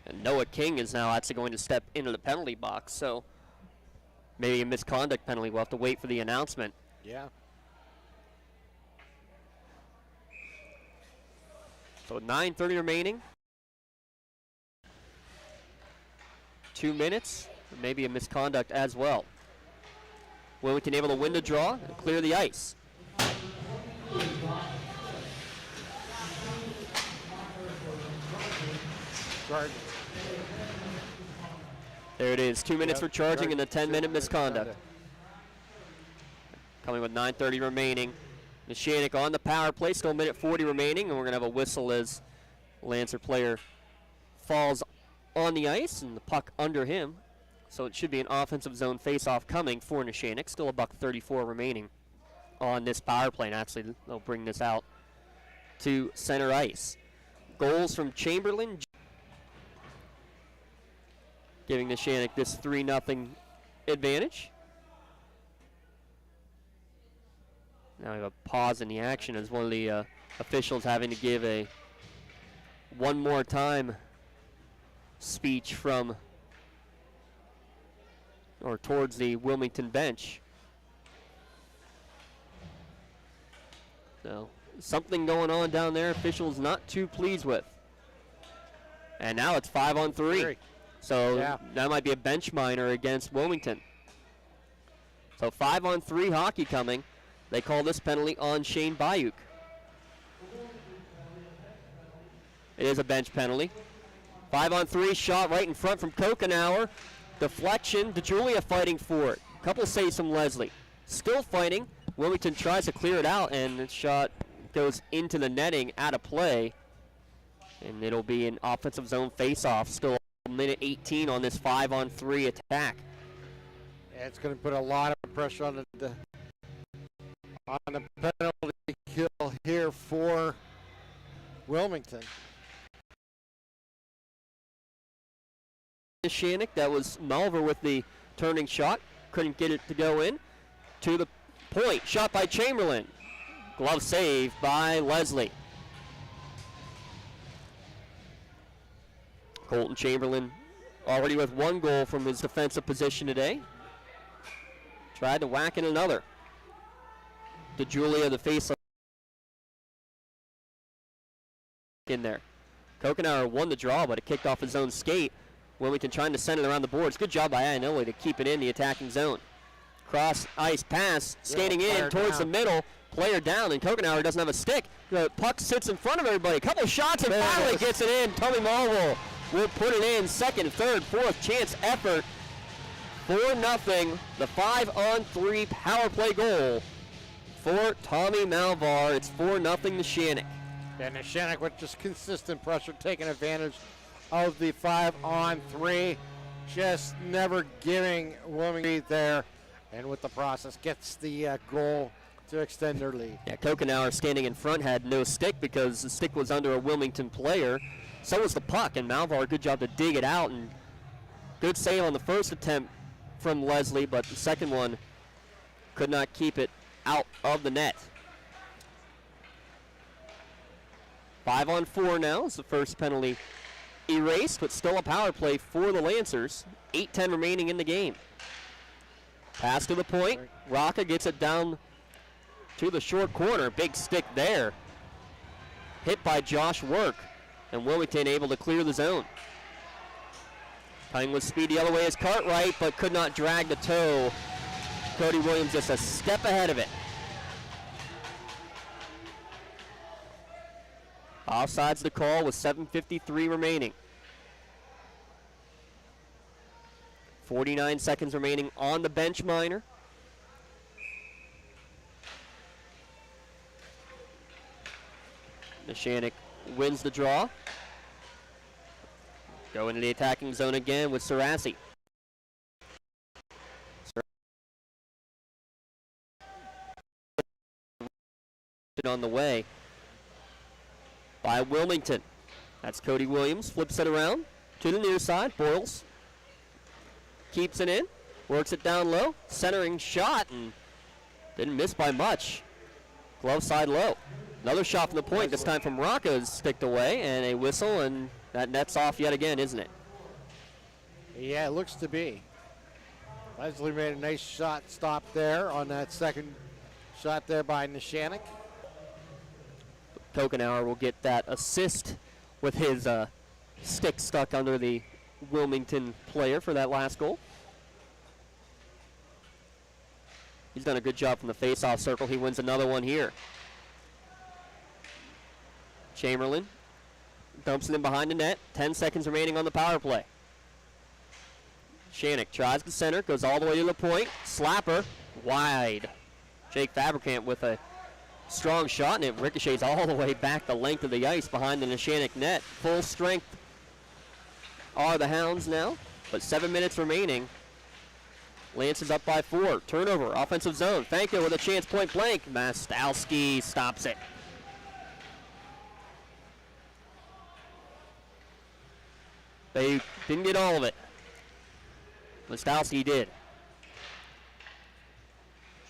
And Noah King is now actually going to step into the penalty box, so maybe a misconduct penalty. We'll have to wait for the announcement. Yeah. So 9:30 remaining. 2 minutes, maybe a misconduct as well. Wilmington able to win the draw and clear the ice. There it is, 2 minutes for charging and a 10-minute misconduct. Coming with 9:30 remaining. Neshannock on the power play, still a minute 40 remaining, and we're going to have a whistle as Lancer player falls on the ice and the puck under him. So it should be an offensive zone face-off coming for Neshannock. Still a $1:34 remaining on this power play, and actually they'll bring this out to center ice. Goals from Chamberlain, giving Neshannock this 3-0 advantage. Now we have a pause in the action as one of the officials having to give a one more time speech from or towards the Wilmington bench. So something going on down there, officials not too pleased with. And now it's 5-on-3. So that might be a bench minor against Wilmington. So 5-on-3 hockey coming. They call this penalty on Shane Bayuk. It is a bench penalty. 5-on-3 shot right in front from Kokenauer. Deflection, DeJulia fighting for it. Couple saves from Leslie. Still fighting. Wilmington tries to clear it out, and the shot goes into the netting out of play. And it'll be an offensive zone face-off. Still minute 18 on this 5-on-3 attack. Yeah, it's going to put a lot of pressure on the penalty kill here for Wilmington. Neshannock, that was Malver with the turning shot. Couldn't get it to go in. To the point, shot by Chamberlain. Glove save by Leslie. Colton Chamberlain already with 1 goal from his defensive position today. Tried to whack in another. DeJulia, the face in there. Kokenauer won the draw, but it kicked off his own skate. Wilmington trying to send it around the boards. Good job by Iannelli to keep it in the attacking zone. Cross ice pass, skating in towards the middle. Player down, and Kokenauer doesn't have a stick. The puck sits in front of everybody. Couple shots, and finally gets it in. Tommy Marvel will put it in. Second, third, fourth chance effort. 4-0, the 5-on-3 power play goal for Tommy Malvar. It's 4-0 Neshannock. And Neshannock with just consistent pressure, taking advantage of the 5-on-3. Just never giving Wilmington there. And with the process, gets the goal to extend their lead. Yeah, Kokenauer standing in front had no stick because the stick was under a Wilmington player. So was the puck, and Malvar, good job to dig it out, and good save on the first attempt from Leslie, but the second one could not keep it out of the net. 5-on-4 now is the first penalty erased, but still a power play for the Lancers. 8:10 remaining in the game. Pass to the point. Rocca gets it down to the short corner. Big stick there. Hit by Josh Work, and Wilmington able to clear the zone. Coming with speed the other way is Cartwright, but could not drag the toe. Cody Williams just a step ahead of it. Offsides the call with 7:53 remaining. 49 seconds remaining on the bench minor. Neshannock wins the draw. Go into the attacking zone again with Sarassi. On the way by Wilmington. That's Cody Williams. Flips it around to the near side. Boyles keeps it in. Works it down low. Centering shot and didn't miss by much. Glove side low. Another shot from the point. This time from Rocca is sticked away, and a whistle, and that net's off yet again, isn't it? Yeah, it looks to be. Leslie made a nice shot stop there on that second shot there by Neshannock. Kokenauer will get that assist with his stick stuck under the Wilmington player for that last goal. He's done a good job from the face-off circle. He wins another one here. Chamberlain dumps it in behind the net. 10 seconds remaining on the power play. Shannock tries to center, goes all the way to the point. Slapper, wide. Jake Fabricant with a strong shot, and it ricochets all the way back the length of the ice behind the Neshannock net. Full strength are the Hounds now, but 7 minutes remaining. Lance is up by 4. Turnover, offensive zone. Fanko with a chance, point blank. Mastowski stops it. They didn't get all of it. Mastowski did.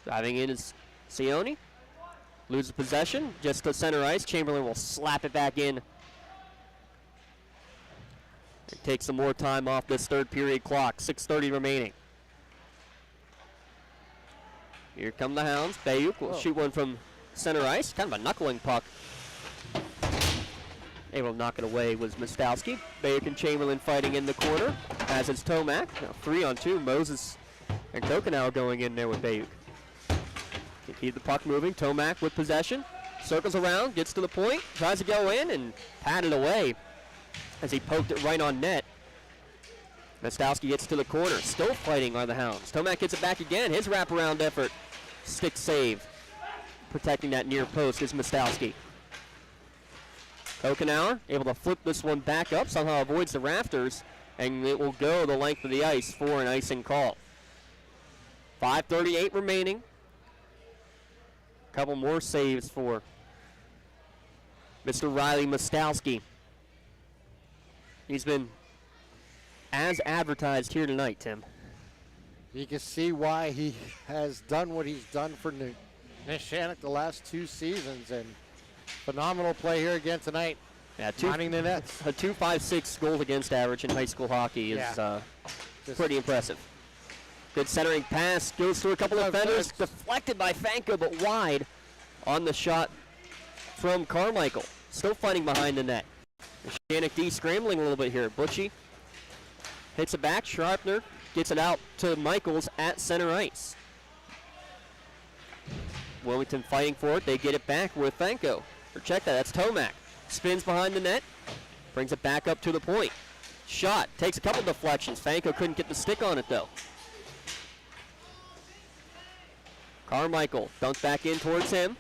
Driving in is Sione. Loses possession, just to center ice. Chamberlain will slap it back in. And take some more time off this third period clock. 6:30 remaining. Here come the Hounds. Bayuk will shoot one from center ice. Kind of a knuckling puck. Able to knock it away was Mastowski. Bayuk and Chamberlain fighting in the corner, as is Tomac. Now 3-on-2. Moses and Kokenauer going in there with Bayuk. Can keep the puck moving. Tomac with possession. Circles around, gets to the point, tries to go in and patted away as he poked it right on net. Mastowski gets to the corner. Still fighting are the Hounds. Tomac gets it back again. His wraparound effort. Stick save. Protecting that near post is Mastowski. Kokenauer able to flip this one back up. Somehow avoids the rafters. And it will go the length of the ice for an icing call. 5:38 remaining. Couple more saves for Mr. Riley Mastowski. He's been as advertised here tonight, Tim. You can see why he has done what he's done for Neshannock the last 2 seasons, and phenomenal play here again tonight. Yeah, minding the nets. A .256 goal against average in high school hockey is pretty impressive. Good centering pass, goes through a couple of defenders, deflected by Fanko, but wide on the shot from Carmichael. Still fighting behind the net. Neshannock D scrambling a little bit here. Butchie hits it back. Sharpner gets it out to Michaels at center ice. Wilmington fighting for it. They get it back with Fanko. Or check that, that's Tomac. Spins behind the net, brings it back up to the point. Shot, takes a couple deflections. Fanko couldn't get the stick on it though. Carmichael dunked back in towards him.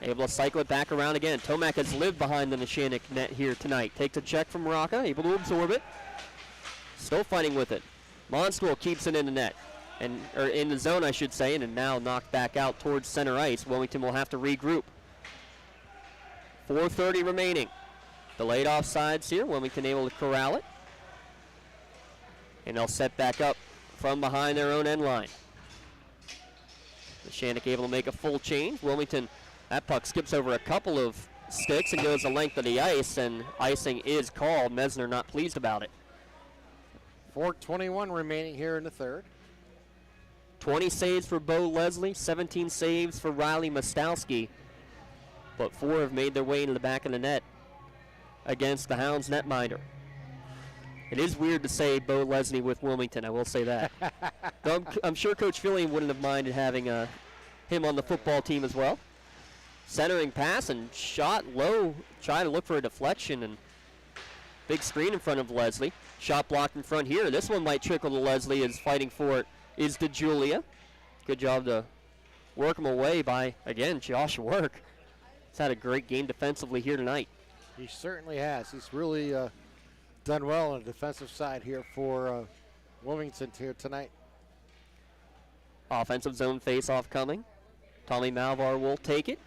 Able to cycle it back around again. Tomac has lived behind the Neshannock net here tonight. Takes a check from Rocca, able to absorb it. Still fighting with it. Monstwell keeps it in the net. Or in the zone, I should say, and now knocked back out towards center ice. Wilmington will have to regroup. 4:30 remaining. Delayed offsides here. Wilmington able to corral it. And they'll set back up from behind their own end line. Neshannock able to make a full change. Wilmington, that puck skips over a couple of sticks and goes the length of the ice, and icing is called. Mesner not pleased about it. 4:21 remaining here in the third. 20 saves for Bo Leslie, 17 saves for Riley Mostowski, but 4 have made their way into the back of the net against the Hounds netminder. It is weird to say Bo Leslie with Wilmington, I will say that. Though I'm sure Coach Fillion wouldn't have minded having him on the football team as well. Centering pass and shot low, trying to look for a deflection, and big screen in front of Leslie. Shot blocked in front here. This one might trickle to Leslie, as fighting for it is DeJulia. Good job to work him away by, again, Josh Work. He's had a great game defensively here tonight. He certainly has. He's really done well on the defensive side here for Wilmington here tonight. Offensive zone face-off coming. Tommy Malvar will take it.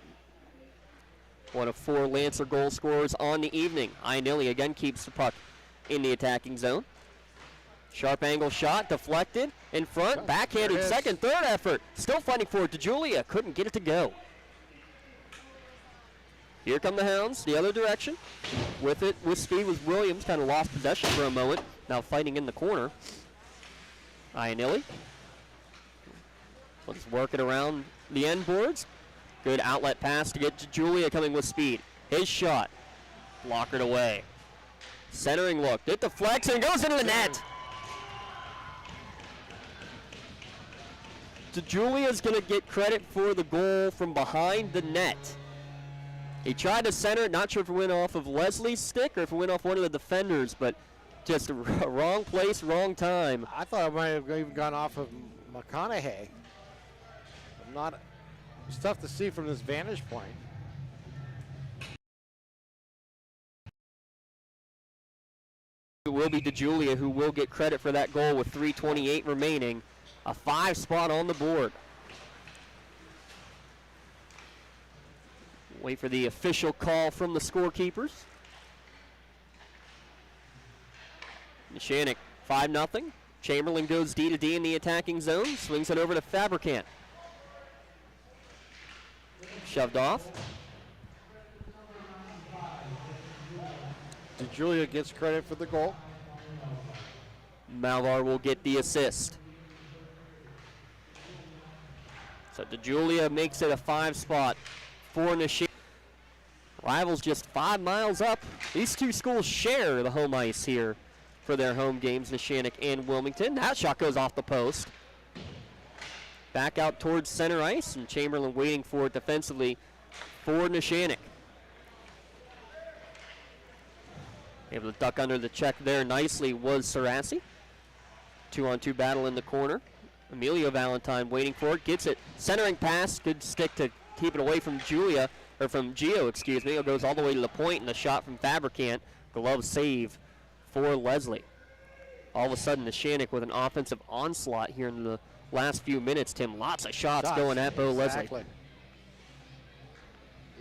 One of 4 Lancer goal scorers on the evening. Ionelli again keeps the puck in the attacking zone. Sharp angle shot, deflected, in front, backhanded, second, third effort. Still fighting for it. DeJulia couldn't get it to go. Here come the Hounds, the other direction. With it, with speed was Williams, kind of lost possession for a moment. Now fighting in the corner. Ionelli. Let's work it around the end boards. Good outlet pass to get DeJulia coming with speed. His shot, blockered away. Centering look, it deflects and goes into the net. DeJulia's going to get credit for the goal from behind the net. He tried to center it, not sure if it went off of Leslie's stick or if it went off one of the defenders, but just a wrong place, wrong time. I thought it might have even gone off of McConaughey. It's tough to see from this vantage point. It will be DeJulia who will get credit for that goal with 3:28 remaining. A 5 spot on the board. Wait for the official call from the scorekeepers. Neshannock 5-0. Chamberlain goes D to D in the attacking zone. Swings it over to Fabricant. Shoved off. DeJulia gets credit for the goal. Malvar will get the assist. So DeJulia makes it a 5 spot for Neshannock. Rivals just 5 miles up. These two schools share the home ice here for their home games, Neshannock and Wilmington. That shot goes off the post. Back out towards center ice, and Chamberlain waiting for it defensively for Neshannock. Able to duck under the check there nicely was Sarassi. 2-on-2 battle in the corner. Emilio Valentine waiting for it, gets it. Centering pass, good stick to keep it away from Gio, excuse me. It goes all the way to the point, and the shot from Fabricant. Glove save for Leslie. All of a sudden, Neshannock with an offensive onslaught here in the last few minutes, Tim. Lots of shots going at Bo Leslie.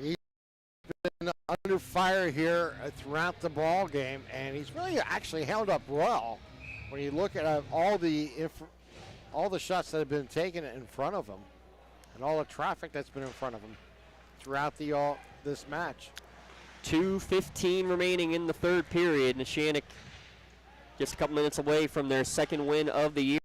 He's been under fire here throughout the ball game, and he's really actually held up well when you look at all the shots that have been taken in front of him and all the traffic that's been in front of him throughout this match. 2:15 remaining in the third period. Neshannock just a couple minutes away from their second win of the year.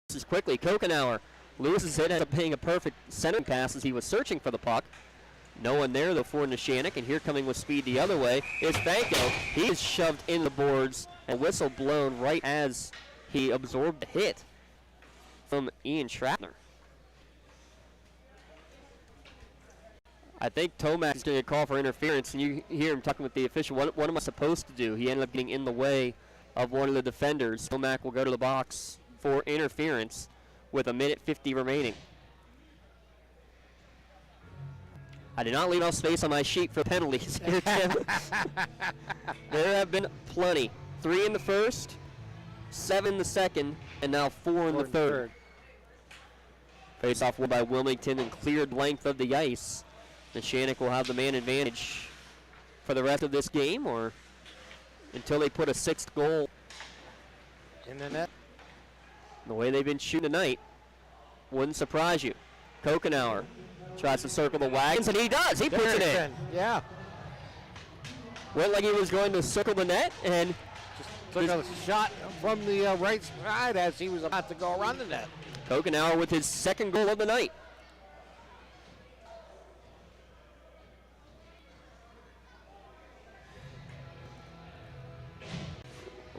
This is quickly. Kokenauer loses it, ends up being a perfect centering pass as he was searching for the puck. No one there, though, for Neshannock, and here coming with speed the other way is Banco. He is shoved in the boards, and whistle blown right as he absorbed the hit from Ian Shrapner. I think Tomac is going to call for interference, and you hear him talking with the official. What am I supposed to do? He ended up getting in the way of one of the defenders. Tomac will go to the box for interference with 1:50 remaining. I did not leave enough space on my sheet for penalties here, Tim. There have been plenty. 3 in the first, 7 in the second, and now 4 in the third. Face-off won by Wilmington and cleared length of the ice. Neshannock will have the man advantage for the rest of this game, or until they put a 6th goal in the net. The way they've been shooting tonight wouldn't surprise you. Kokenauer tries to circle the wagons, and he does. He puts it in. Yeah. Went like he was going to circle the net, and took a shot from the right side as he was about to go around the net. Kokenauer with his 2nd goal of the night.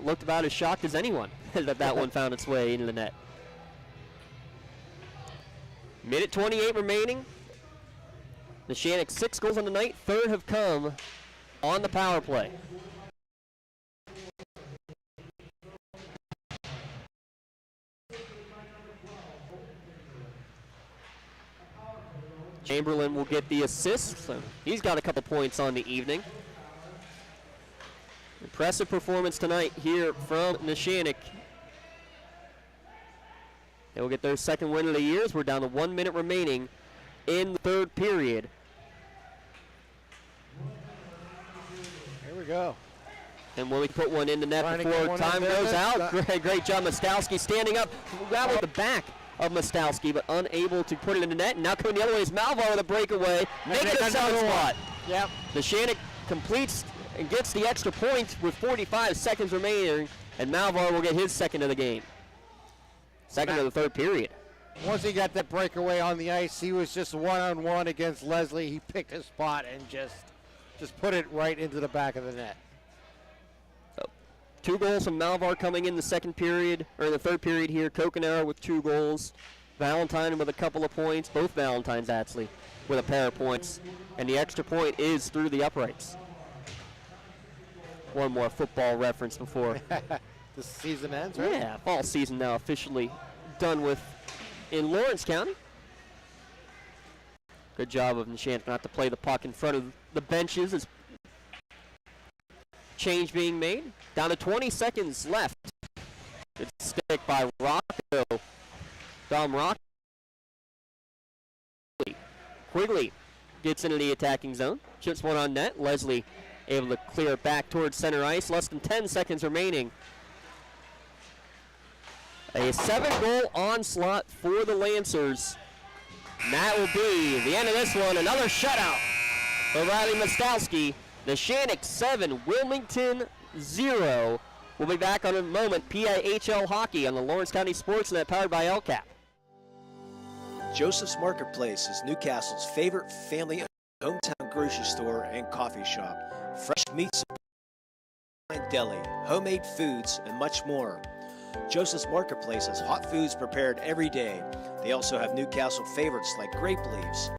Looked about as shocked as anyone that one found its way into the net. Minute 28 remaining. Neshannock 6 goals on the night. 3rd have come on the power play. Chamberlain will get the assist, so he's got a couple points on the evening. Impressive performance tonight here from Neshannock. They will get their 2nd win of the year as we're down to 1 minute remaining in the 3rd period. Here we go. And when we put one in the net before time goes out, great job, Mostowski standing up, right with the back of Mostowski, but unable to put it in the net. And now coming the other way is Malvar with a breakaway, making a 7 spot. Yep. Neshannock completes and gets the extra point with 45 seconds remaining, and Malvar will get his 2nd of the game. 2nd of the 3rd period. Once he got that breakaway on the ice, he was just one-on-one against Leslie. He picked his spot and just put it right into the back of the net. So, 2 goals from Malvar coming in the 2nd period, or the 3rd period here. Kokenauer with 2 goals. Valentine with a couple of points. Both Valentines actually with a pair of points. And the extra point is through the uprights. One more football reference before the season ends, right? Yeah, fall season now officially done with in Lawrence County. Good job of Neshannock not to play the puck in front of the benches as change being made. Down to 20 seconds left. Good stick by Rocco. Dom Rocco. Quigley gets into the attacking zone. Chips one on net. Leslie able to clear it back towards center ice. Less than 10 seconds remaining. A 7-goal onslaught for the Lancers. And that will be the end of this one. Another shutout for Riley Mostowski. Neshannock 7, Wilmington 0. We'll be back on a moment. PIHL Hockey on the Lawrence County SportsNet, powered by LCAP. Joseph's Marketplace is Newcastle's favorite family hometown grocery store and coffee shop. Fresh meats, deli, homemade foods, and much more. Joseph's Marketplace has hot foods prepared every day. They also have Newcastle favorites like grape leaves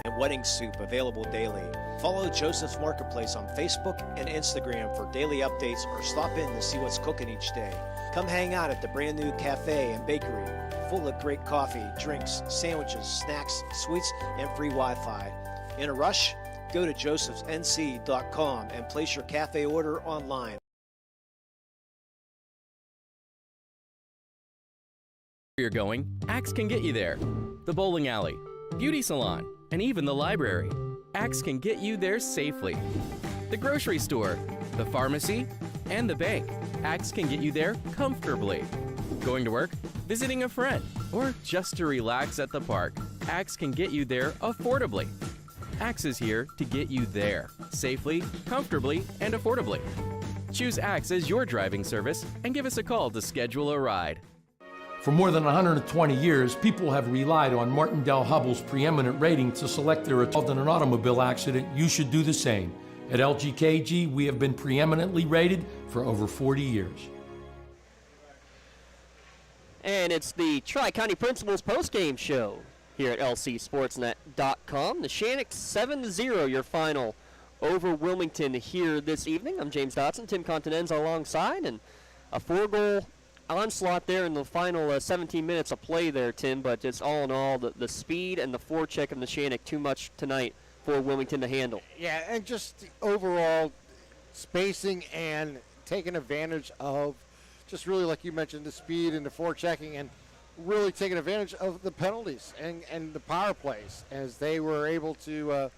and wedding soup available daily. Follow Joseph's Marketplace on Facebook and Instagram for daily updates, or stop in to see what's cooking each day. Come hang out at the brand new cafe and bakery, full of great coffee, drinks, sandwiches, snacks, sweets, and free Wi-Fi. In a rush? Go to josephsnc.com and place your cafe order online. Where you're going, Axe can get you there. The bowling alley, beauty salon, and even the library. Axe can get you there safely. The grocery store, the pharmacy, and the bank. Axe can get you there comfortably. Going to work, visiting a friend, or just to relax at the park. Axe can get you there affordably. Axe is here to get you there safely, comfortably, and affordably. Choose Axe as your driving service and give us a call to schedule a ride. For more than 120 years, people have relied on Martindale Hubbell's preeminent rating to select their involved in an automobile accident. You should do the same. At LGKG, we have been preeminently rated for over 40 years. And it's the Tri-County Principals postgame show here at lcsportsnet.com. Neshannock 7-0, your final over Wilmington here this evening. I'm James Dotson, Tim Continenza alongside, and a 4-goal onslaught there in the final 17 minutes of play there, Tim, but just all in all, the speed and the forecheck of Neshannock too much tonight for Wilmington to handle. Yeah, and just the overall spacing and taking advantage of just really, like you mentioned, the speed and the forechecking, and really taking advantage of the penalties and the power plays as they were able to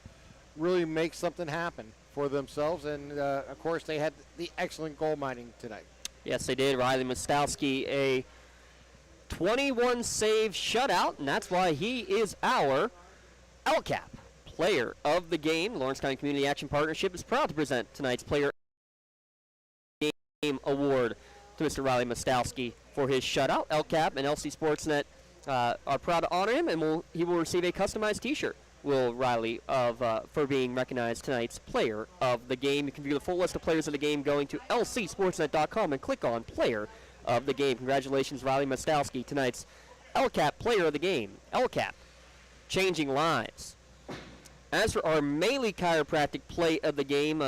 really make something happen for themselves. And, of course, they had the excellent goal mining tonight. Yes, they did. Riley Mostowski, a 21-save shutout, and that's why he is our LCAP Player of the Game. Lawrence County Community Action Partnership is proud to present tonight's Player of the Game Award to Mr. Riley Mostowski for his shutout. LCAP and LC SportsNet are proud to honor him, and he will receive a customized T-shirt. Will Riley for being recognized tonight's Player of the Game. You can view the full list of players of the game going to lcsportsnet.com and click on Player of the Game. Congratulations, Riley Mostowski, tonight's LCAP Player of the Game. LCAP, changing lives. As for our Melee Chiropractic Play of the Game,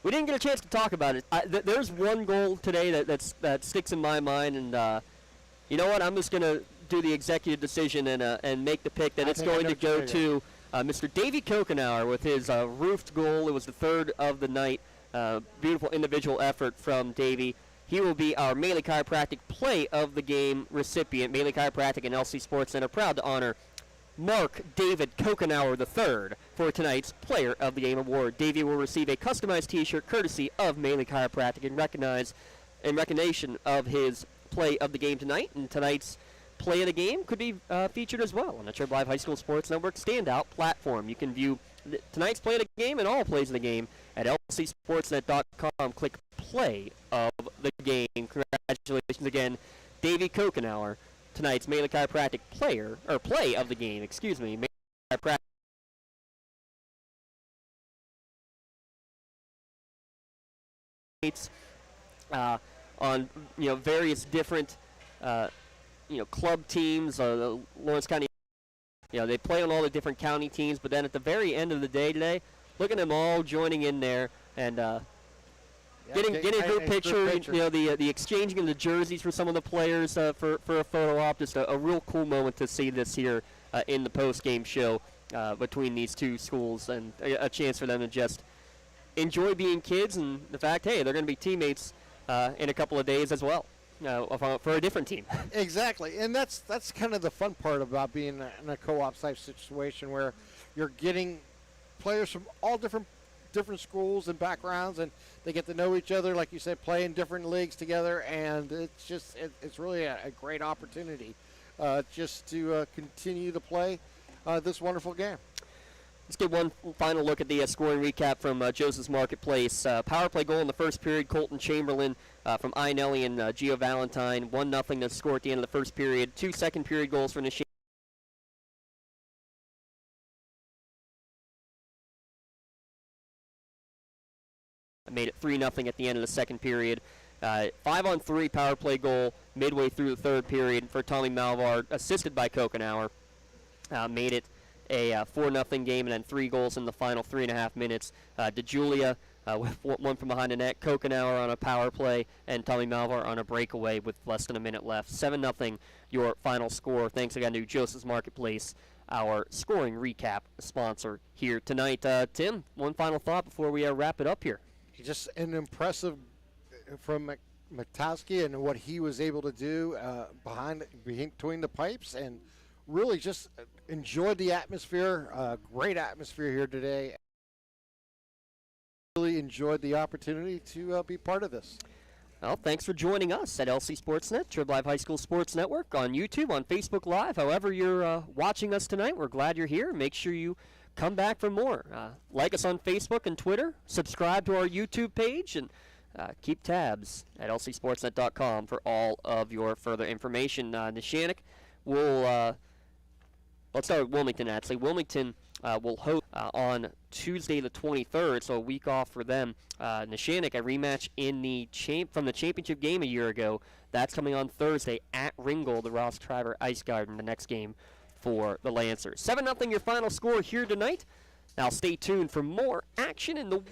we didn't get a chance to talk about it. There's one goal today that sticks in my mind, and you know what? I'm just going to do the executive decision and make the pick that it's going to go to Mr. Davey Kokenauer with his roofed goal. It was the third of the night. Beautiful individual effort from Davey. He will be our Melee Chiropractic Play of the Game recipient. Melee Chiropractic and LC SportsNet are proud to honor Mark David Kokenauer III for tonight's Player of the Game award. Davey will receive a customized T-shirt courtesy of Melee Chiropractic in recognition of his Play of the Game tonight. And tonight's Play of the Game could be featured as well on the Trib Live High School Sports Network standout platform. You can view tonight's Play of the Game and all plays of the game at lcsportsnet.com. Click Play of the Game. Congratulations again, Davey Kokenauer, tonight's Melee Chiropractic Play of the Game. Excuse me, Melee Chiropractic. On various different club teams, the Lawrence County, they play on all the different county teams, but then at the very end of the day today, look at them all joining in there and getting a group picture. The exchanging of the jerseys for some of the players for a photo op. Just a real cool moment to see this here in the post-game show between these two schools, and a chance for them to just enjoy being kids and the fact, hey, they're going to be teammates in a couple of days as well. For a different team. Exactly, and that's kind of the fun part about being in a co-op type situation where you're getting players from all different schools and backgrounds, and they get to know each other, like you said, play in different leagues together, and it's really a great opportunity just to continue to play this wonderful game. Let's get one final look at the scoring recap from Joseph's Marketplace. Power play goal in the first period, Colton Chamberlain from Inelli and Gio Valentine. 1-0 to score at the end of the first period. 2 second period goals for Neshannock. Made it 3-0 at the end of the second period. 5-on-3 power play goal midway through the third period for Tommy Malvar, assisted by Kokenauer. Made it a 4-0 game, and then 3 goals in the final 3.5 minutes. DeJulia with one from behind the net, Kokenauer on a power play, and Tommy Malvar on a breakaway with less than a minute left. 7-0 your final score. Thanks again to Joseph's Marketplace, our scoring recap sponsor here tonight. Tim, one final thought before we wrap it up here. Just an impressive from Mostowski and what he was able to do between the pipes, and really just enjoyed the atmosphere. Great atmosphere here today. Really enjoyed the opportunity to be part of this. Well, thanks for joining us at LC SportsNet, Trib Live High School Sports Network, on YouTube, on Facebook Live. However you're watching us tonight, we're glad you're here. Make sure you come back for more. Like us on Facebook and Twitter. Subscribe to our YouTube page, and keep tabs at lcsportsnet.com for all of your further information. Neshannock will... Let's start with Wilmington, actually. Wilmington will host on Tuesday the 23rd, so a week off for them. Neshannock, a rematch from the championship game a year ago. That's coming on Thursday at Ringgold, the Ross Triber Ice Garden, the next game for the Lancers. 7-0 your final score here tonight. Now stay tuned for more action in the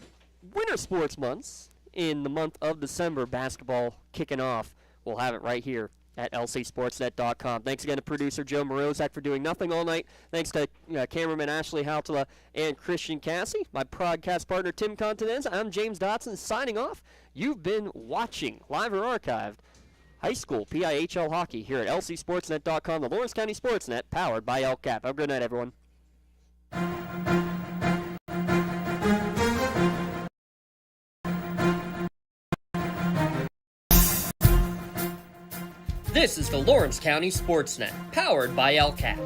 winter sports months. In the month of December, basketball kicking off. We'll have it right here at lcsportsnet.com. Thanks again to producer Joe Morozak for doing nothing all night. Thanks to cameraman Ashley Haltala and Christian Cassie. My podcast partner Tim Continenza. I'm James Dotson signing off. You've been watching, live or archived, high school PIHL hockey here at lcsportsnet.com, the Lawrence County SportsNet, powered by LCAP. Have a good night, everyone. This is the Lawrence County SportsNet, powered by LCAP.